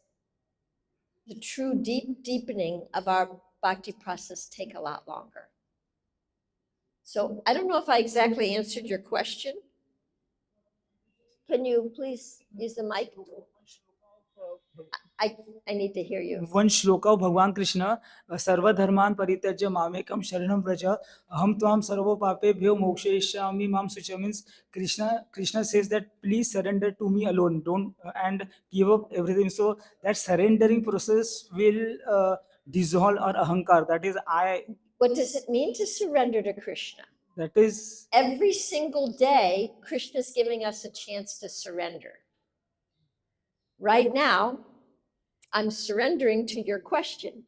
the true deepening of our bhakti process, take a lot longer. So I don't know if I exactly answered your question. Can you please use the mic? I need to hear you. One shloka of Bhagwan Krishna, Sarva Dharman Parityajya Mamekam Sharanam Vraja, Aham Tvam Sarvo Papebhyo Mokshayishyami Mam Sucha. Means Krishna says that please surrender to me alone, don't and give up everything. So that surrendering process will dissolve our ahankar. That is What does it mean to surrender to Krishna? That is every single day, Krishna's giving us a chance to surrender. Right now, I'm surrendering to your question.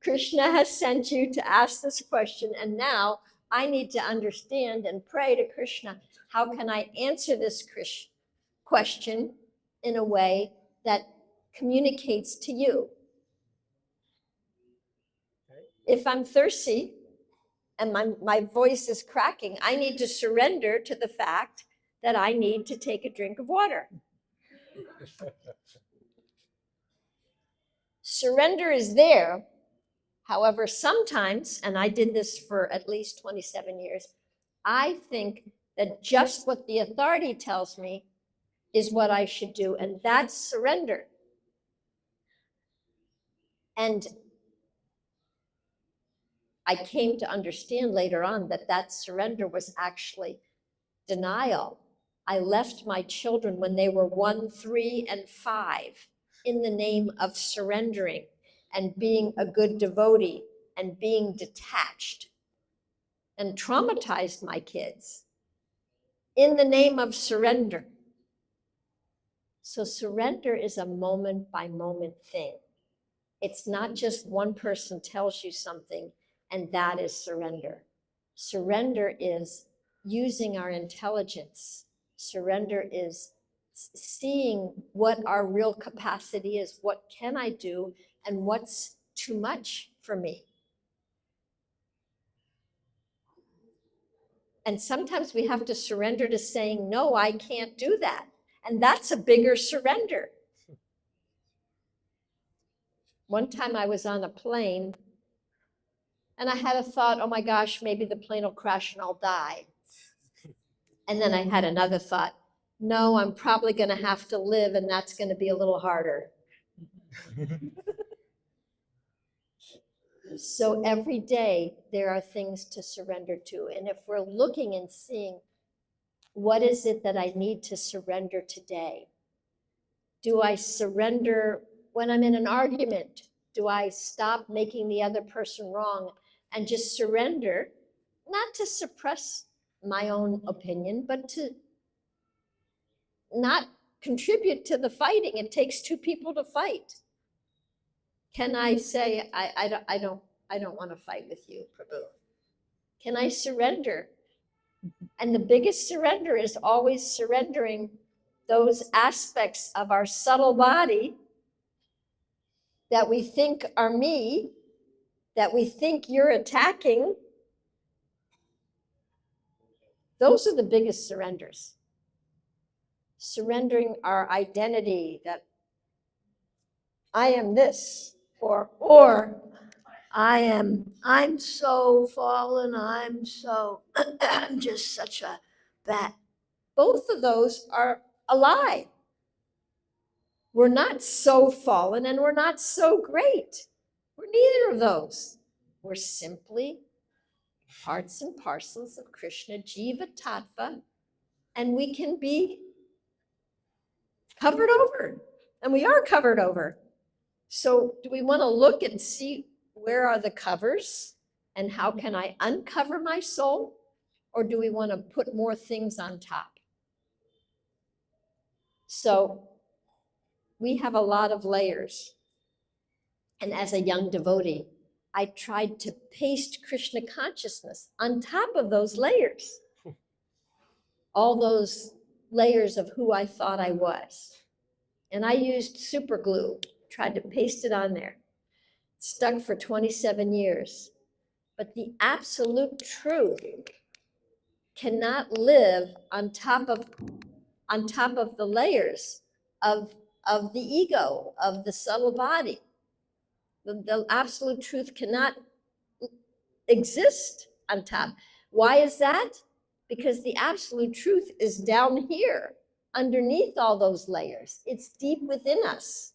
Krishna has sent you to ask this question, and now I need to understand and pray to Krishna. How can I answer this question in a way that communicates to you? If I'm thirsty and my voice is cracking, I need to surrender to the fact that I need to take a drink of water. Surrender is there. However, sometimes, and I did this for at least 27 years, I think that just what the authority tells me is what I should do, and that's surrender. And I came to understand later on that that surrender was actually denial. I left my children when they were 1, 3, and 5 in the name of surrendering and being a good devotee and being detached, and traumatized my kids in the name of surrender. So surrender is a moment by moment thing. It's not just one person tells you something and that is surrender. Surrender is using our intelligence. Surrender is seeing what our real capacity is, what can I do, and what's too much for me. And sometimes we have to surrender to saying, no, I can't do that. And that's a bigger surrender. One time I was on a plane and I had a thought, oh my gosh, maybe the plane will crash and I'll die. And then I had another thought, no, I'm probably going to have to live and that's going to be a little harder. So every day there are things to surrender to. And if we're looking and seeing, what is it that I need to surrender today? Do I surrender when I'm in an argument? Do I stop making the other person wrong and just surrender, not to suppress my own opinion, but to not contribute to the fighting? It takes two people to fight. Can I say, I don't want to fight with you, Prabhu? Can I surrender? And the biggest surrender is always surrendering those aspects of our subtle body that we think are me, that we think you're attacking. Those are the biggest surrenders. Surrendering our identity that I am this, or I'm so fallen, I'm just such a bad. Both of those are a lie. We're not so fallen and we're not so great. We're neither of those. We're simply parts and parcels of Krishna, Jiva Tattva, and we can be covered over, and we are covered over. So do we want to look and see where are the covers and how can I uncover my soul? Or do we want to put more things on top? So we have a lot of layers. And as a young devotee, I tried to paste Krishna consciousness on top of those layers. All those layers of who I thought I was. And I used super glue, tried to paste it on there. Stuck for 27 years. But the absolute truth cannot live on top of the layers of the ego, of the subtle body. The absolute truth cannot exist on top. Why is that? Because the absolute truth is down here, underneath all those layers. It's deep within us.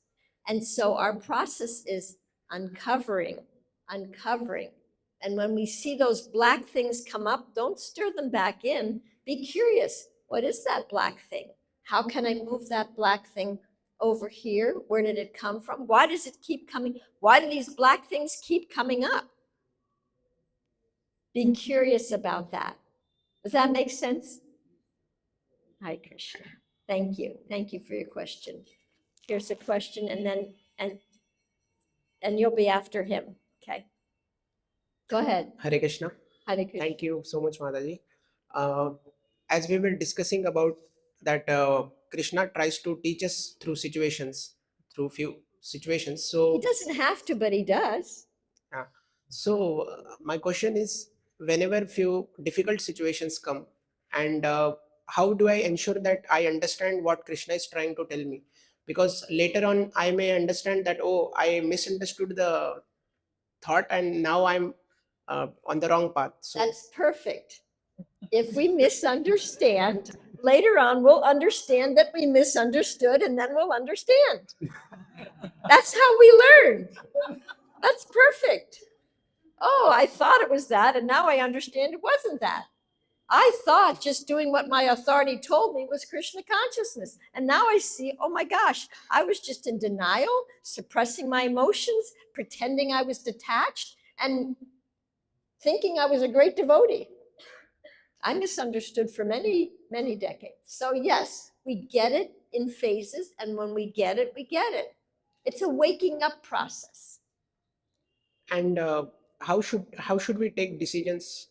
And so our process is uncovering. And when we see those black things come up, don't stir them back in. Be curious. What is that black thing? How can I move that black thing over here? Where did it come from? Why does it keep coming? Why do these black things keep coming up? Be curious about that. Does that make sense? Hi, Krishna. Thank you. Thank you for your question. Here's a question, and then and you'll be after him. Okay. Go ahead. Hare Krishna. Hare Krishna. Thank you so much, Mataji. As we were discussing about that, Krishna tries to teach us through situations, through few situations. So He doesn't have to, but he does. my question is, whenever few difficult situations come, and how do I ensure that I understand what Krishna is trying to tell me? Because later on, I may understand that, oh, I misunderstood the thought, and now I'm on the wrong path. So That's perfect. If we misunderstand, later on we'll understand that we misunderstood, and then we'll understand. That's how we learn. That's perfect. Oh, I thought it was that, and now I understand it wasn't that. I thought just doing what my authority told me was Krishna consciousness. And now I see, oh my gosh, I was just in denial, suppressing my emotions, pretending I was detached, and thinking I was a great devotee. I misunderstood for many, many decades. So yes, we get it in phases, and when we get it, we get it. It's a waking up process. and how should we take decisions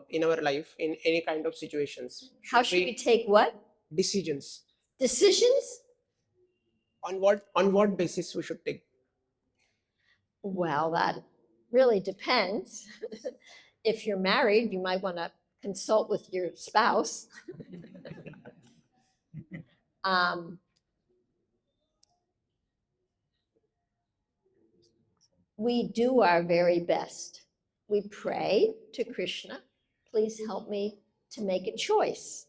in our life in any kind of situations? How should we take what? Decisions? Decisions? On what basis we should take? Well, that really depends. If you're married, you might want to consult with your spouse. Um, we do our very best. We pray to Krishna, please help me to make a choice.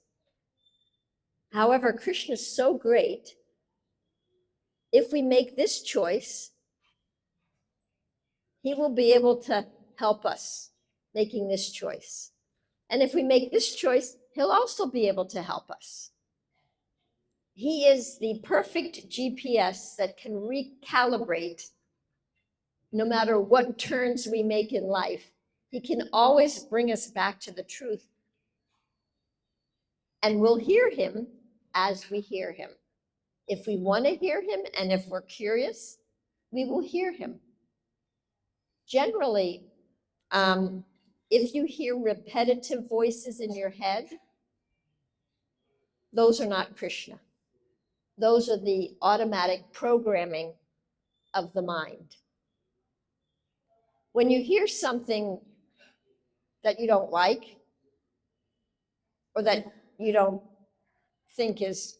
However, Krishna is so great. If we make this choice, he will be able to help us making this choice. And if we make this choice, he'll also be able to help us. He is the perfect GPS that can recalibrate no matter what turns we make in life. He can always bring us back to the truth. And we'll hear him as we hear him. If we want to hear him and if we're curious, we will hear him. Generally, if you hear repetitive voices in your head, those are not Krishna. Those are the automatic programming of the mind. When you hear something that you don't like or that you don't think is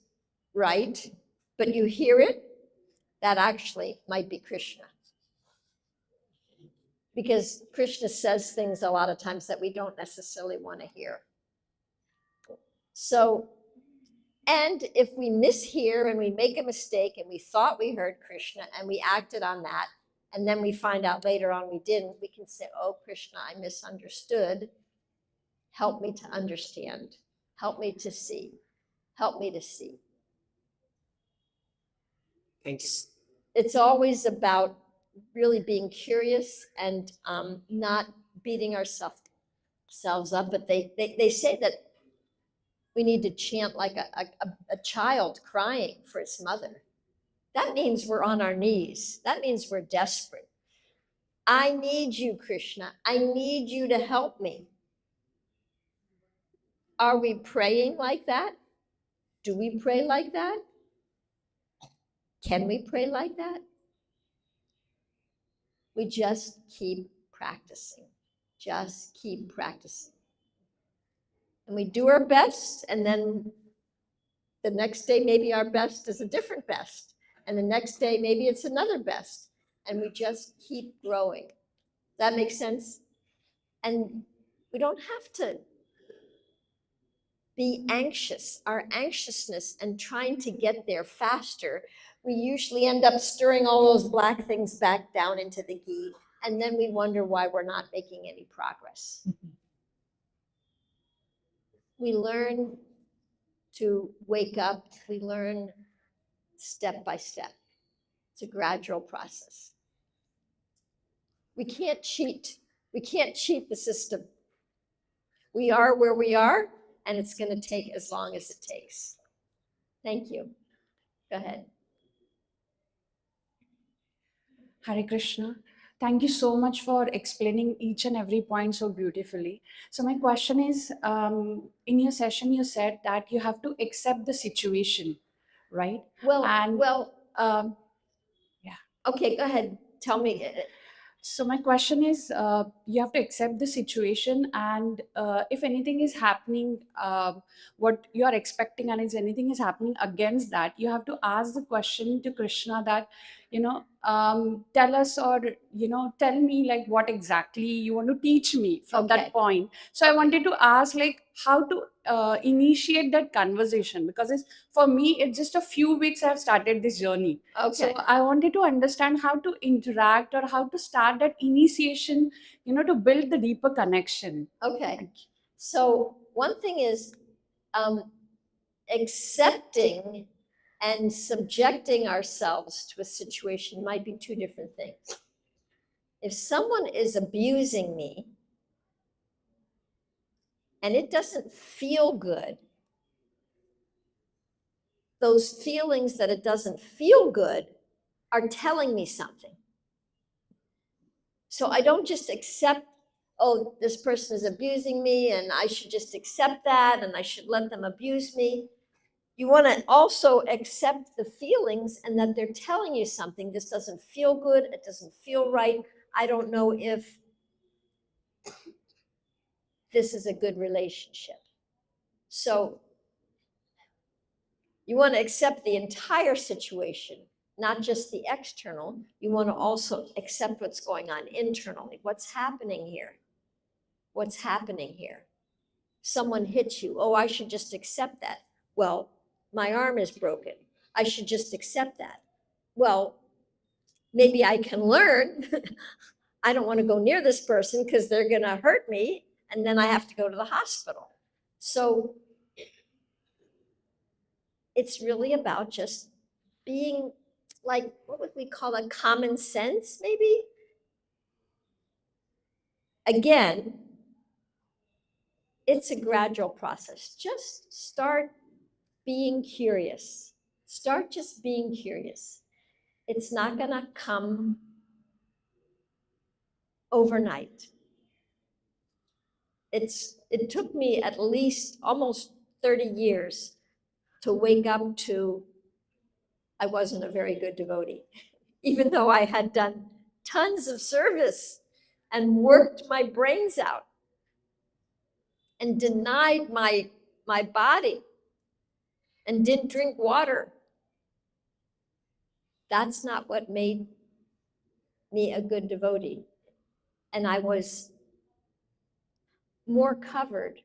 right, but you hear it, that actually might be Krishna. Because Krishna says things a lot of times that we don't necessarily want to hear. So, and if we mishear and we make a mistake and we thought we heard Krishna and we acted on that, and then we find out later on we didn't, we can say, oh, Krishna, I misunderstood. Help me to understand. Help me to see. Help me to see. Thanks. It's always about really being curious and not beating ourselves up. But they say that we need to chant like a child crying for its mother. That means we're on our knees. That means we're desperate. I need you, Krishna. I need you to help me. Are we praying like that? Do we pray like that? Can we pray like that? We just keep practicing. Just keep practicing. And we do our best, and then the next day, maybe our best is a different best. And the next day, maybe it's another best. And we just keep growing. That makes sense? And we don't have to be anxious. Our anxiousness and trying to get there faster, we usually end up stirring all those black things back down into the ghee. And then we wonder why we're not making any progress. We learn to wake up. We learn step by step. It's a gradual process. We can't cheat. We can't cheat the system. We are where we are, and it's going to take as long as it takes. Thank you. Go ahead. Hare Krishna. Thank you so much for explaining each and every point so beautifully. So my question is, in your session, you said that you have to accept the situation, right? Well, Yeah. Okay, go ahead. Tell me. So my question is, you have to accept the situation, and if anything is happening, what you are expecting, and if anything is happening against that, you have to ask the question to Krishna that, tell us, or tell me like what exactly you want to teach me from Okay. that point. So I wanted to ask like how to initiate that conversation, because for me it's just a few weeks I've started this journey. Okay. So I wanted to understand how to interact or how to start that initiation, to build the deeper connection. Okay. So one thing is accepting and subjecting ourselves to a situation might be two different things. If someone is abusing me and it doesn't feel good, those feelings that it doesn't feel good are telling me something. So I don't just accept, oh, this person is abusing me and I should just accept that and I should let them abuse me. You want to also accept the feelings and that they're telling you something. This doesn't feel good. It doesn't feel right. I don't know if this is a good relationship. So you want to accept the entire situation, not just the external. You want to also accept what's going on internally. What's happening here? What's happening here? Someone hits you. Oh, I should just accept that. Well, my arm is broken. I should just accept that. Well, maybe I can learn. I don't want to go near this person because they're going to hurt me. And then I have to go to the hospital. So it's really about just being like, what would we call it? Common sense, maybe? Again, it's a gradual process. Just start being curious. Start just being curious. It's not going to come overnight. It took me at least almost 30 years to wake up to I wasn't a very good devotee, even though I had done tons of service and worked my brains out and denied my body and didn't drink water. That's not what made me a good devotee. And I was more covered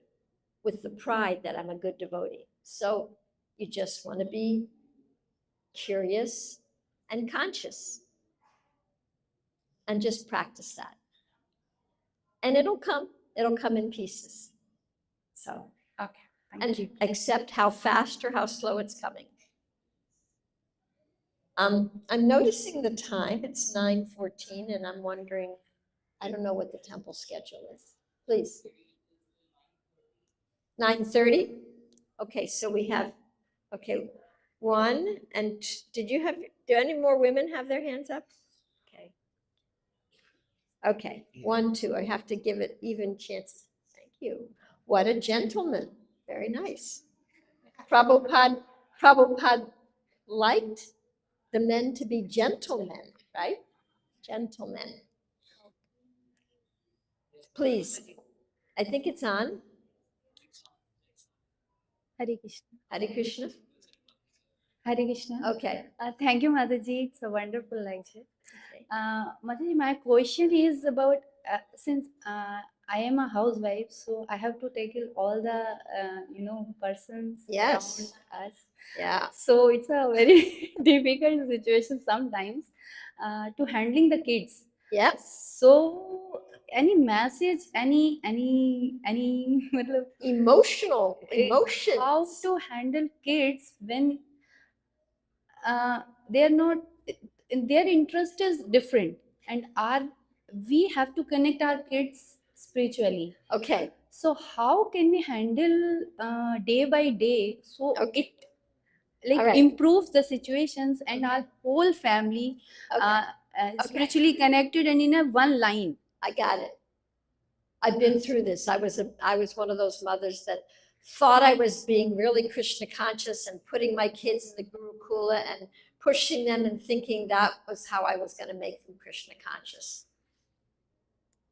with the pride that I'm a good devotee. So you just want to be curious and conscious and just practice that. And it'll come in pieces. So, Okay, thank and you. accept how fast or how slow it's coming. I'm noticing the time, it's 9:14, and I'm wondering, I don't know what the temple schedule is. Please. 9:30? Okay, so we have, okay, one, and do any more women have their hands up? Okay. Okay, 1, 2, I have to give it even chances. Thank you. What a gentleman, very nice. Prabhupada liked the men to be gentlemen, right? Gentlemen. Please, I think it's on. Hare Krishna. Hare Krishna. Hare Krishna. Okay. Thank you, Mataji. It's a wonderful lecture. Okay. Mataji, my question is about since I am a housewife, so I have to take care all the persons Yes. around us. Yeah. So it's a very difficult situation sometimes to handling the kids. Yes. So any message, any matlab, Emotional emotions. how to handle kids when they're not, their interest is different, and we have to connect our kids spiritually. Okay. So how can we handle day by day so Okay. it like All right. improves the situations and Okay. our whole family Okay. spiritually connected and in a one line. I got it. I've been through this. I was one of those mothers that thought I was being really Krishna conscious and putting my kids in the Gurukula and pushing them and thinking that was how I was going to make them Krishna conscious.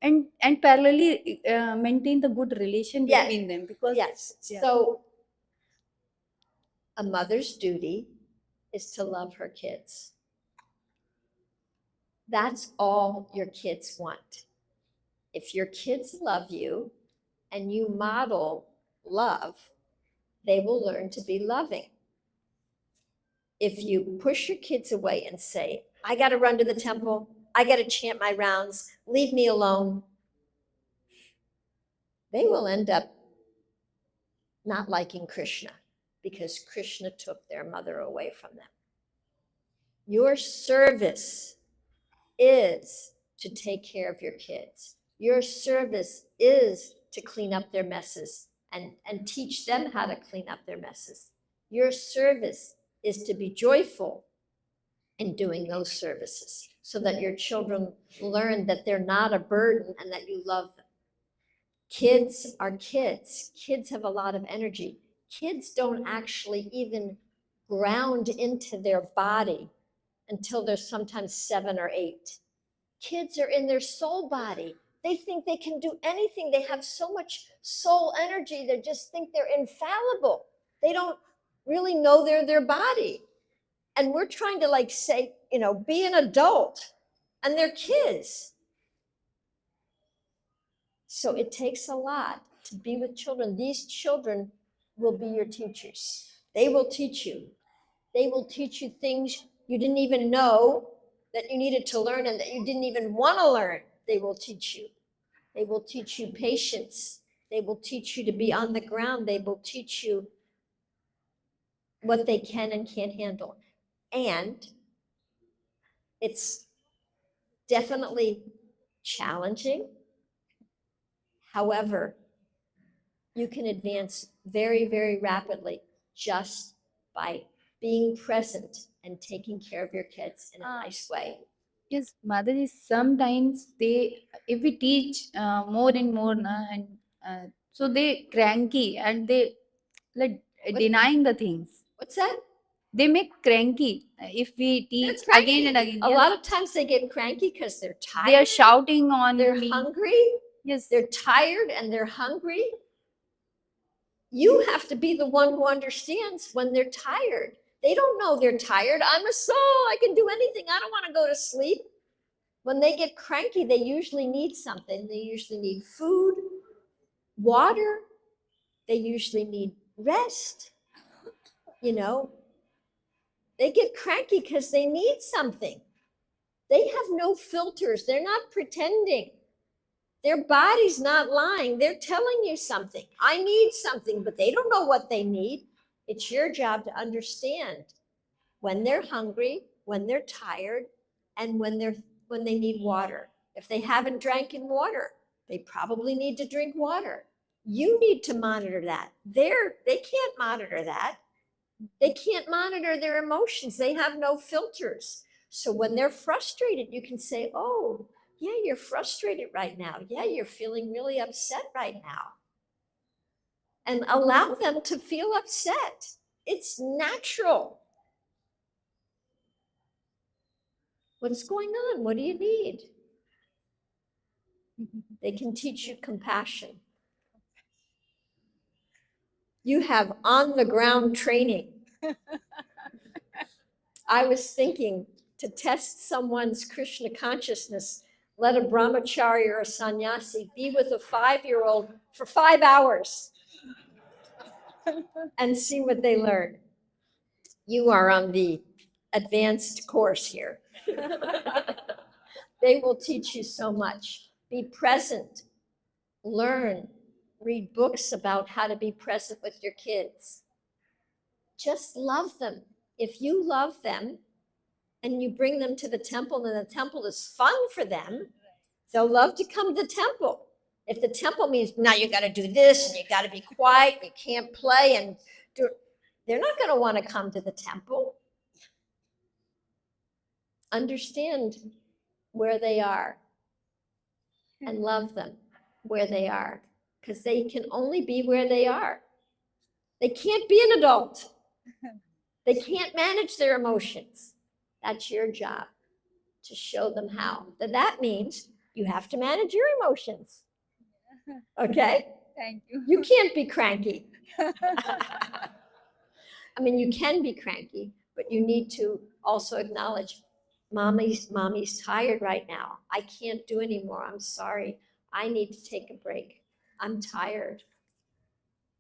And parallelly maintain the good relation Yes. between them, because Yes. yeah. So a mother's duty is to love her kids. That's all your kids want. If your kids love you and you model love, they will learn to be loving. If you push your kids away and say, I got to run to the temple, I got to chant my rounds, leave me alone, they will end up not liking Krishna because Krishna took their mother away from them. Your service is to take care of your kids. Your service is to clean up their messes and teach them how to clean up their messes. Your service is to be joyful in doing those services so that your children learn that they're not a burden and that you love them. Kids are kids. Kids have a lot of energy. Kids don't actually even ground into their body until they're sometimes 7 or 8. Kids are in their soul body. They think they can do anything. They have so much soul energy. They just think they're infallible. They don't really know they're their body. And we're trying to like say, be an adult, and they're kids. So it takes a lot to be with children. These children will be your teachers. They will teach you. They will teach you things you didn't even know that you needed to learn and that you didn't even want to learn. They will teach you. They will teach you patience. They will teach you to be on the ground. They will teach you what they can and can't handle. And it's definitely challenging. However, you can advance very, very rapidly just by being present and taking care of your kids in a nice way. Yes, Mother, sometimes if we teach more and more, and so they cranky and they like What? denying the things. What's that? They make cranky if we They're teach cranky. again and again. A Yes. lot of times they get cranky because they're tired. They are shouting on They're me. hungry. Yes. They're tired and they're hungry. You have to be the one who understands when they're tired. They don't know they're tired. I'm a soul. I can do anything. I don't want to go to sleep. When they get cranky, they usually need something. They usually need food, water. They usually need rest. They get cranky because they need something. They have no filters. They're not pretending. Their body's not lying. They're telling you something. I need something, but they don't know what they need. It's your job to understand when they're hungry, when they're tired, and when they need water. If they haven't drank in water, they probably need to drink water. You need to monitor that. They can't monitor that. They can't monitor their emotions. They have no filters. So when they're frustrated, you can say, oh, yeah, you're frustrated right now. Yeah, you're feeling really upset right now. And allow them to feel upset. It's natural. What's going on? What do you need? They can teach you compassion. You have on the ground training. I was thinking to test someone's Krishna consciousness, let a brahmachari or a sannyasi be with a 5-year-old for 5 hours and see what they learn. You are on the advanced course here. They will teach you so much. Be present, learn, read books about how to be present with your kids. Just love them. If you love them and you bring them to the temple and the temple is fun for them, they'll love to come to the temple. If the temple means, now you got to do this and you got to be quiet, you can't play and do, they're not going to want to come to the temple. Understand where they are and love them where they are, because they can only be where they are. They can't be an adult. They can't manage their emotions. That's your job, to show them how. That means you have to manage your emotions. Okay? Thank you. You can't be cranky. I mean, you can be cranky, but you need to also acknowledge, mommy's tired right now. I can't do anymore. I'm sorry. I need to take a break. I'm tired.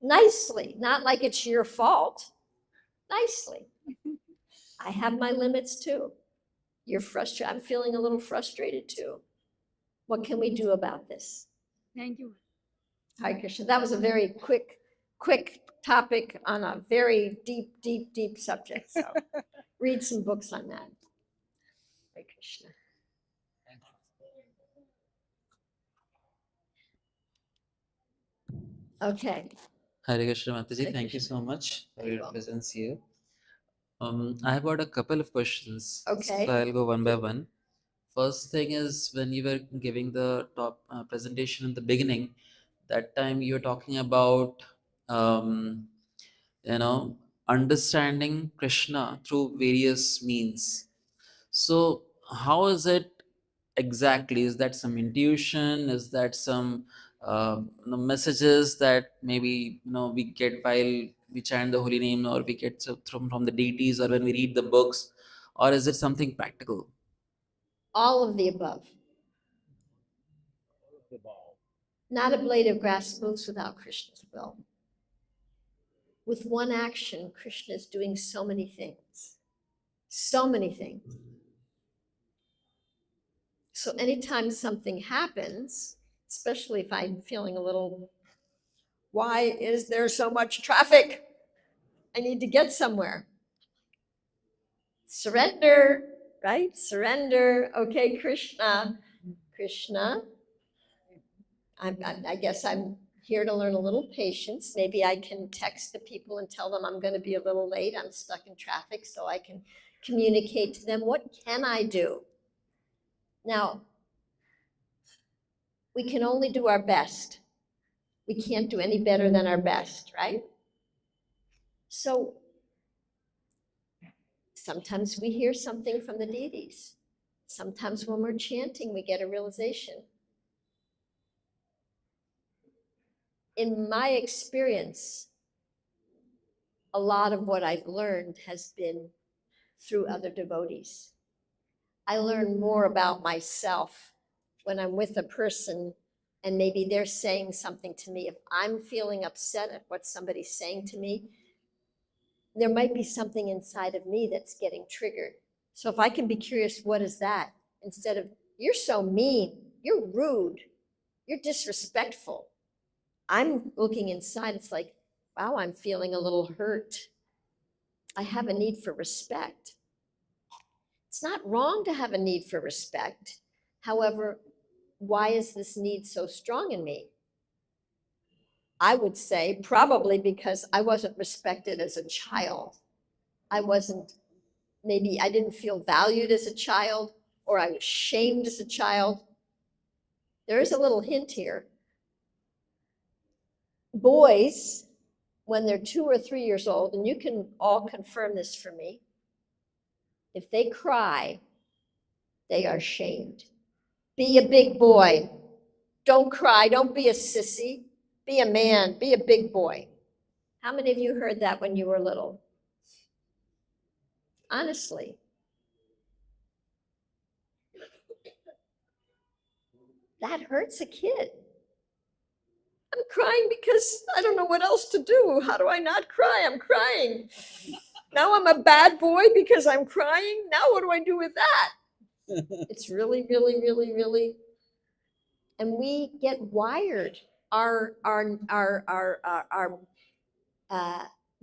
Nicely, not like it's your fault. Nicely. I have my limits too. You're frustrated. I'm feeling a little frustrated too. What can we do about this? Thank you. Hare Krishna. That was a very quick topic on a very deep subject. So read some books on that. Hare Krishna. Okay. Hare Krishna Mataji, Hare thank you Krishna. so much for Very your well. presence here. I have got a couple of questions. Okay. So I'll go one by one. First thing is, when you were giving the top presentation in the beginning, that time you were talking about understanding Krishna through various means. So, how is it exactly? Is that some intuition? Is that some messages that maybe we get while we chant the holy name, or we get from the deities, or when we read the books, or is it something practical? All of the above. Not a blade of grass moves without Krishna's will. With one action, Krishna is doing so many things. So many things. So anytime something happens, especially if I'm feeling a little, why is there so much traffic? I need to get somewhere. Surrender, right? Surrender. Okay, Krishna. Krishna, I guess I'm here to learn a little patience. Maybe I can text the people and tell them I'm going to be a little late. I'm stuck in traffic, so I can communicate to them. What can I do? Now, we can only do our best. We can't do any better than our best, right? So sometimes we hear something from the deities. Sometimes when we're chanting, we get a realization. In my experience, a lot of what I've learned has been through other devotees. I learn more about myself when I'm with a person and maybe they're saying something to me. If I'm feeling upset at what somebody's saying to me, there might be something inside of me that's getting triggered. So if I can be curious, what is that? Instead of, you're so mean, you're rude, you're disrespectful. I'm looking inside, it's like, wow, I'm feeling a little hurt. I have a need for respect. It's not wrong to have a need for respect. However, why is this need so strong in me? I would say probably because I wasn't respected as a child. Maybe I didn't feel valued as a child, or I was shamed as a child. There is a little hint here. Boys, when they're 2 or 3 years old, and you can all confirm this for me, if they cry, they are shamed. Be a big boy. Don't cry. Don't be a sissy. Be a man. Be a big boy. How many of you heard that when you were little? Honestly. That hurts a kid. I'm crying because I don't know what else to do. How do I not cry? I'm crying. Now I'm a bad boy because I'm crying. Now what do I do with that? It's really, really, really, really. And we get wired. Our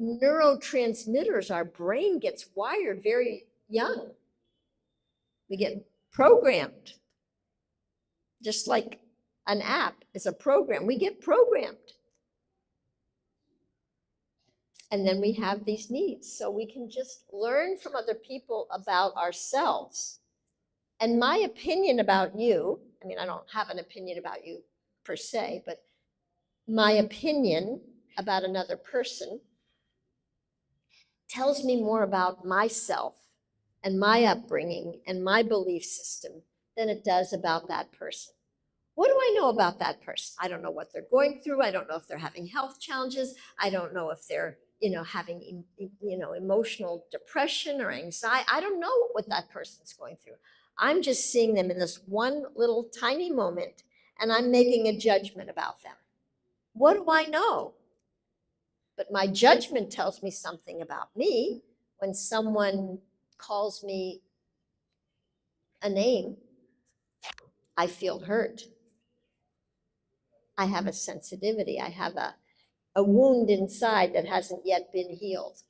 neurotransmitters, our brain gets wired very young. We get programmed. Just like an app is a program, we get programmed. And then we have these needs. So we can just learn from other people about ourselves. And my opinion about you, I mean, I don't have an opinion about you per se, but my opinion about another person tells me more about myself and my upbringing and my belief system than it does about that person. What do I know about that person? I don't know what they're going through. I don't know if they're having health challenges. I don't know if they're, having, emotional depression or anxiety. I don't know what that person's going through. I'm just seeing them in this one little tiny moment, and I'm making a judgment about them. What do I know? But my judgment tells me something about me. When someone calls me a name, I feel hurt. I have a sensitivity. I have a wound inside that hasn't yet been healed.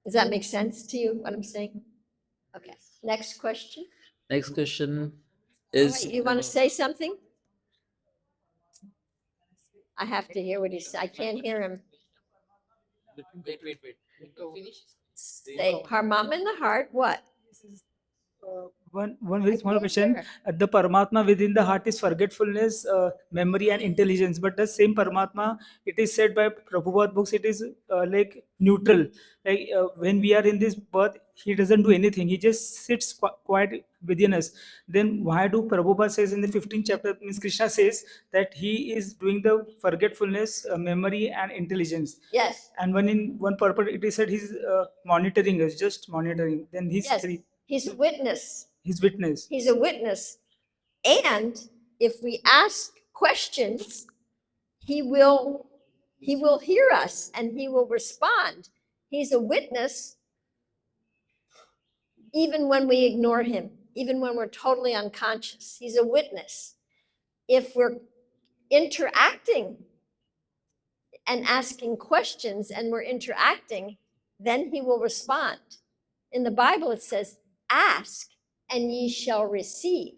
Does that make sense to you, what I'm saying? Okay, next question. Next question All is right, you want to say something? I have to hear what he said. I can't hear him. wait. Say, Paramama in the heart, what? One very small question. Sure. The Paramatma within the heart is forgetfulness, memory, and intelligence. But the same Paramatma, it is said by Prabhupada books, it is like neutral. Like when we are in this birth, he doesn't do anything. He just sits quiet within us. Then why do Prabhupada says in the 15th chapter, means Krishna says that he is doing the forgetfulness, memory, and intelligence. Yes, And when in one purpose, it is said he's monitoring us, just monitoring. Then he's yes, three. he's a witness. His witness. He's a witness. And if we ask questions, he will hear us and he will respond. He's a witness even when we ignore him, even when we're totally unconscious. He's a witness. If we're interacting and asking questions and we're interacting, then he will respond. In the Bible, it says, ask and ye shall receive.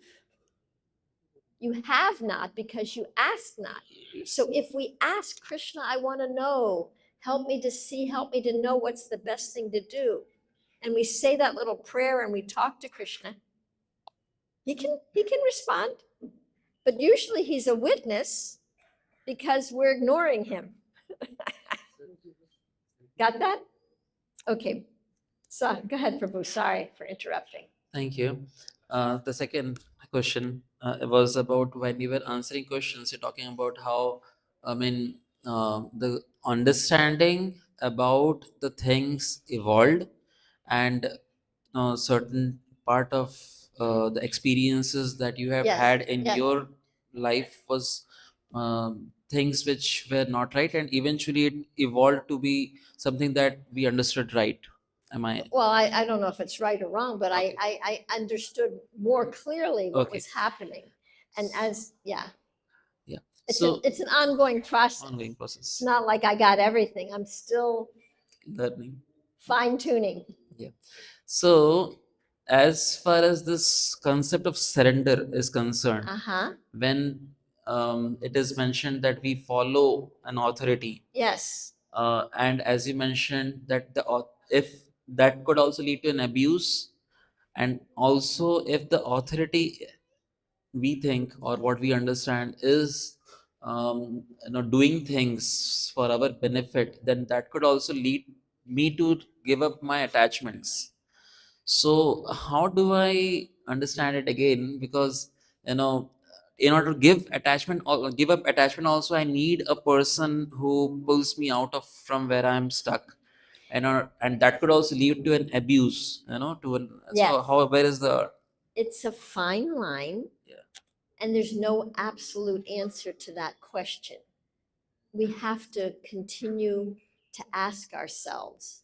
You have not because you ask not. So if we ask Krishna, I want to know, help me to see, help me to know what's the best thing to do. And we say that little prayer and we talk to Krishna, he can respond. But usually he's a witness because we're ignoring him. Got that? Okay. So go ahead, Prabhu. Sorry for interrupting. Thank you. The second question was about when you were answering questions, you're talking about how, I mean, the understanding about the things evolved and certain part of the experiences that you have Yes, had in yes. your life was things which were not right, and eventually it evolved to be something that we understood right. Am I? Well, I don't know if it's right or wrong, but Okay. I understood more clearly what Okay. was happening. And yeah, Yeah. it's So it's an ongoing process. ongoing It's process, not like I got everything. I'm still learning. fine tuning. Yeah. So as far as this concept of surrender is concerned, Uh-huh. when it is mentioned that we follow an authority, Yes. and as you mentioned that if that could also lead to an abuse, and also if the authority we think or what we understand is doing things for our benefit, then that could also lead me to give up my attachments. So how do I understand it again? Because in order to give attachment or give up attachment, also I need a person who pulls me out of from where I'm stuck, and that could also lead to an abuse. To an Yes. so how where is the It's a fine line. Yeah. And there's no absolute answer to that question. We have to continue to ask ourselves,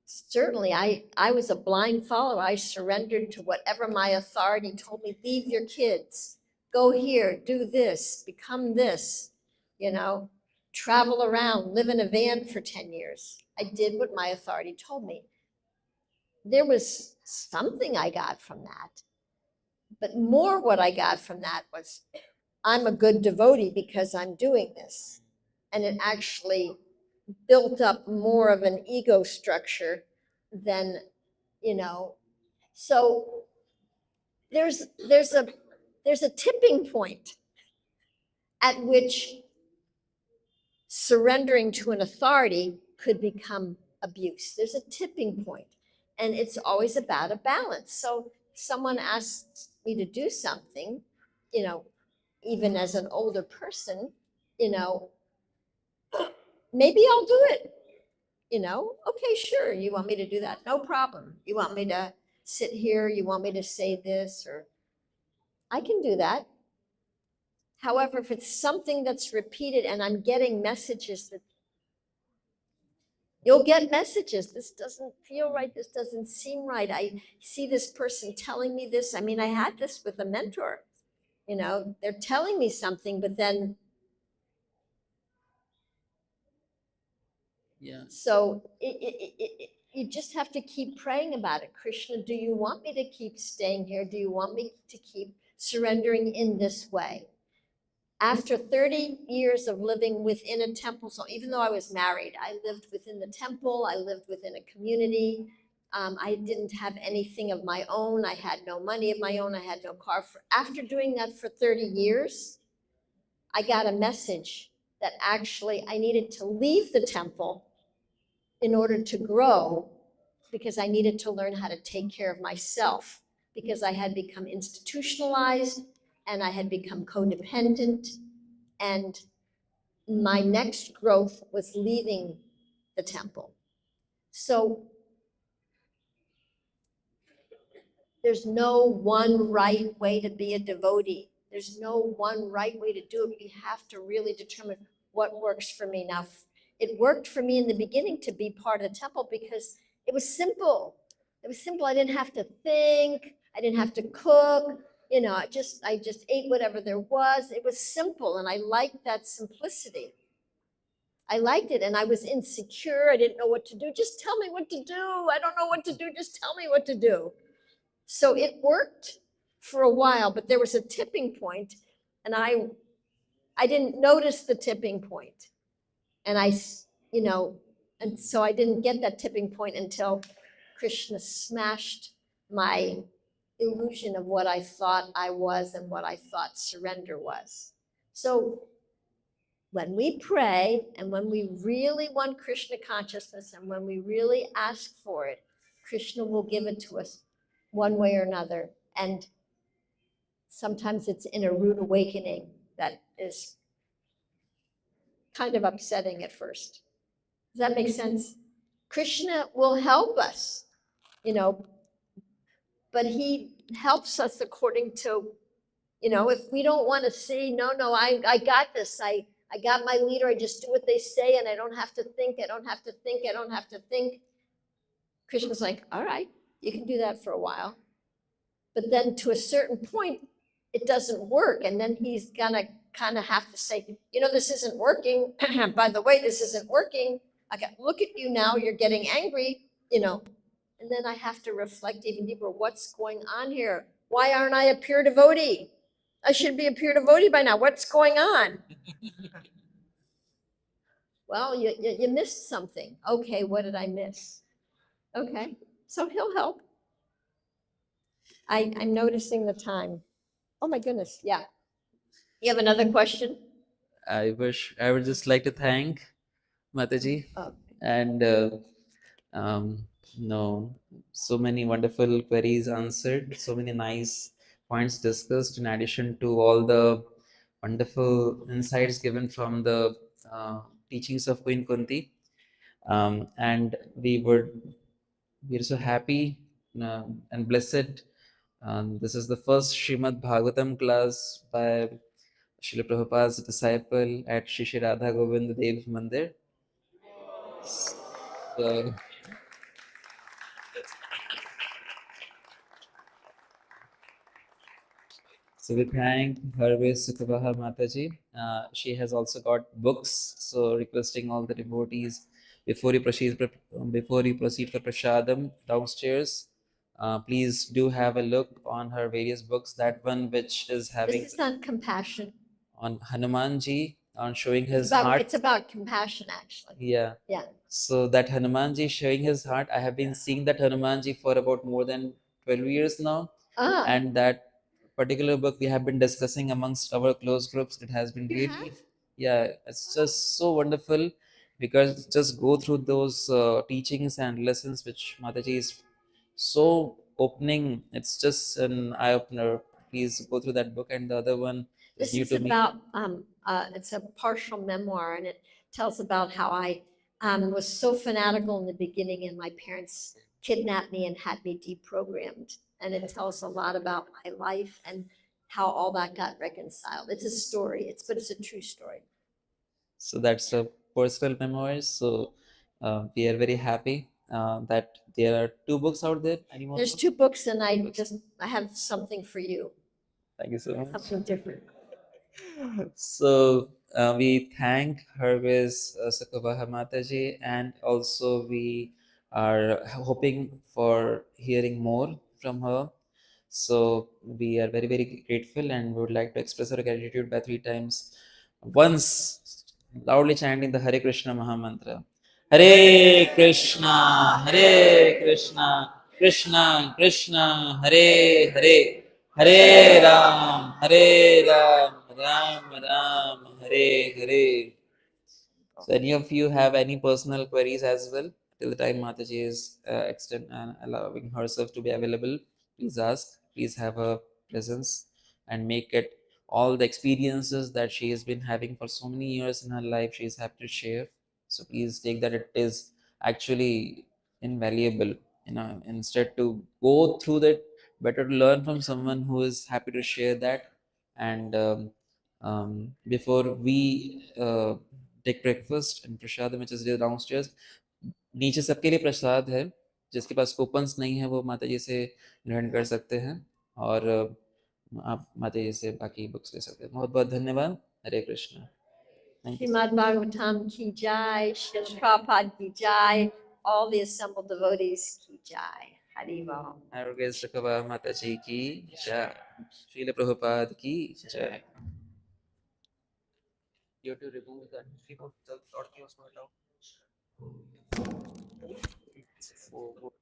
certainly I was a blind follower. I surrendered to whatever my authority told me. Leave your kids, go here, do this, become this, travel around, live in a van for 10 years. I did what my authority told me. There was something I got from that, but more what I got from that was I'm a good devotee because I'm doing this. And it actually built up more of an ego structure than, so there's a tipping point at which surrendering to an authority could become abuse. There's a tipping point, and it's always about a balance. So if someone asks me to do something, even as an older person, maybe I'll do it. Okay, sure. You want me to do that? No problem. You want me to sit here? You want me to say this? Or I can do that. However, if it's something that's repeated and I'm getting messages that you'll get messages, this doesn't feel right, this doesn't seem right. I see this person telling me this. I mean, I had this with a mentor. They're telling me something, but then yeah. so you just have to keep praying about it. Krishna, do you want me to keep staying here? Do you want me to keep surrendering in this way? After 30 years of living within a temple, so even though I was married, I lived within the temple, I lived within a community. I didn't have anything of my own. I had no money of my own. I had no car. After doing that for 30 years, I got a message that actually I needed to leave the temple in order to grow, because I needed to learn how to take care of myself, because I had become institutionalized and I had become codependent. And my next growth was leaving the temple. So there's no one right way to be a devotee. There's no one right way to do it. You have to really determine what works for me. Now, it worked for me in the beginning to be part of the temple because it was simple. It was simple. I didn't have to think. I didn't have to cook. You know, I just ate whatever there was. It was simple, and I liked that simplicity. I liked it, and I was insecure. I didn't know what to do. Just tell me what to do. I don't know what to do. Just tell me what to do. So it worked for a while, but there was a tipping point, and I didn't notice the tipping point. And and so I didn't get that tipping point until Krishna smashed my illusion of what I thought I was and what I thought surrender was. So when we pray and when we really want Krishna consciousness and when we really ask for it, Krishna will give it to us one way or another. And sometimes it's in a rude awakening that is kind of upsetting at first. Does that make sense? Krishna will help us, but he helps us according to, if we don't want to say, no, I got this. I got my leader. I just do what they say and I don't have to think. I don't have to think. I don't have to think. Krishna's like, all right, you can do that for a while. But then to a certain point, it doesn't work. And then he's gonna kind of have to say, this isn't working. By the way, this isn't working. Look at you now, you're getting angry, and then I have to reflect even deeper, what's going on here? Why aren't I a pure devotee? I should be a pure devotee by now. What's going on? Well, you missed something. Okay, what did I miss? Okay, so he'll help. I'm noticing the time. Oh my goodness, yeah. You have another question? I would just like to thank Mataji Oh. and so many wonderful queries answered, so many nice points discussed, in addition to all the wonderful insights given from the teachings of Queen Kunti. And we are so happy and blessed. This is the first Srimad Bhagavatam class by Srila Prabhupada's disciple at Shri Shri Radha Govind Dev Mandir. So we thank her with Sukhavaha Mataji. She has also got books, so requesting all the devotees before you proceed for prasadam downstairs, please do have a look on her various books. That one which is having This is on compassion. on Hanumanji, on showing his It's heart. about compassion, actually. Yeah. Yeah. So that Hanumanji showing his heart, I have been seeing that Hanumanji for about more than 12 years now. Ah. And that particular book we have been discussing amongst our close groups. It has been really, yeah, it's just so wonderful, because just go through those teachings and lessons which Mataji is so opening. It's just an eye opener. Please go through that book. And the other one is This new is to me. about, it's a partial memoir, and it tells about how I was so fanatical in the beginning, and my parents kidnapped me and had me deprogrammed. And it tells a lot about my life and how all that got reconciled. It's a story, but it's a true story. So that's a personal memoir. So we are very happy that there are 2 books out there. Any more There's books? 2 books, and I have something for you. Thank you so much. Something different. So we thank her with Sukhavaha Mataji, and also we are hoping for hearing more from her. So we are very, very grateful and would like to express our gratitude by 3 times. Once loudly chanting the Hare Krishna Maha Mantra. Hare Krishna, Krishna Krishna, Hare Hare, Hare Ram, Ram Ram, Hare Hare. So, any of you have any personal queries as well? Till the time Mataji is allowing herself to be available, please ask. Please have her presence and make it all the experiences that she has been having for so many years in her life. She is happy to share. So please take that it is actually invaluable. Instead to go through that, better to learn from someone who is happy to share that. And before we take breakfast and prasad which is downstairs, नीचे सबके लिए प्रसाद है, जिसके पास coupons नहीं है वो माता जी से ग्रहण कर सकते हैं, और आप माता जी से बाकी बुक्स ले सकते हैं. बहुत बहुत धन्यवाद. हरे Krishna. Srimad Bhagavatam ki jai, Srila Prabhupada ki jai, all the assembled devotees ki jai. Hari Ram. आरोग्य सुखवाह माता जी की जय. श्रील प्रभुपाद की जय. You have to remove that. और क्या उसको हटाओ. वो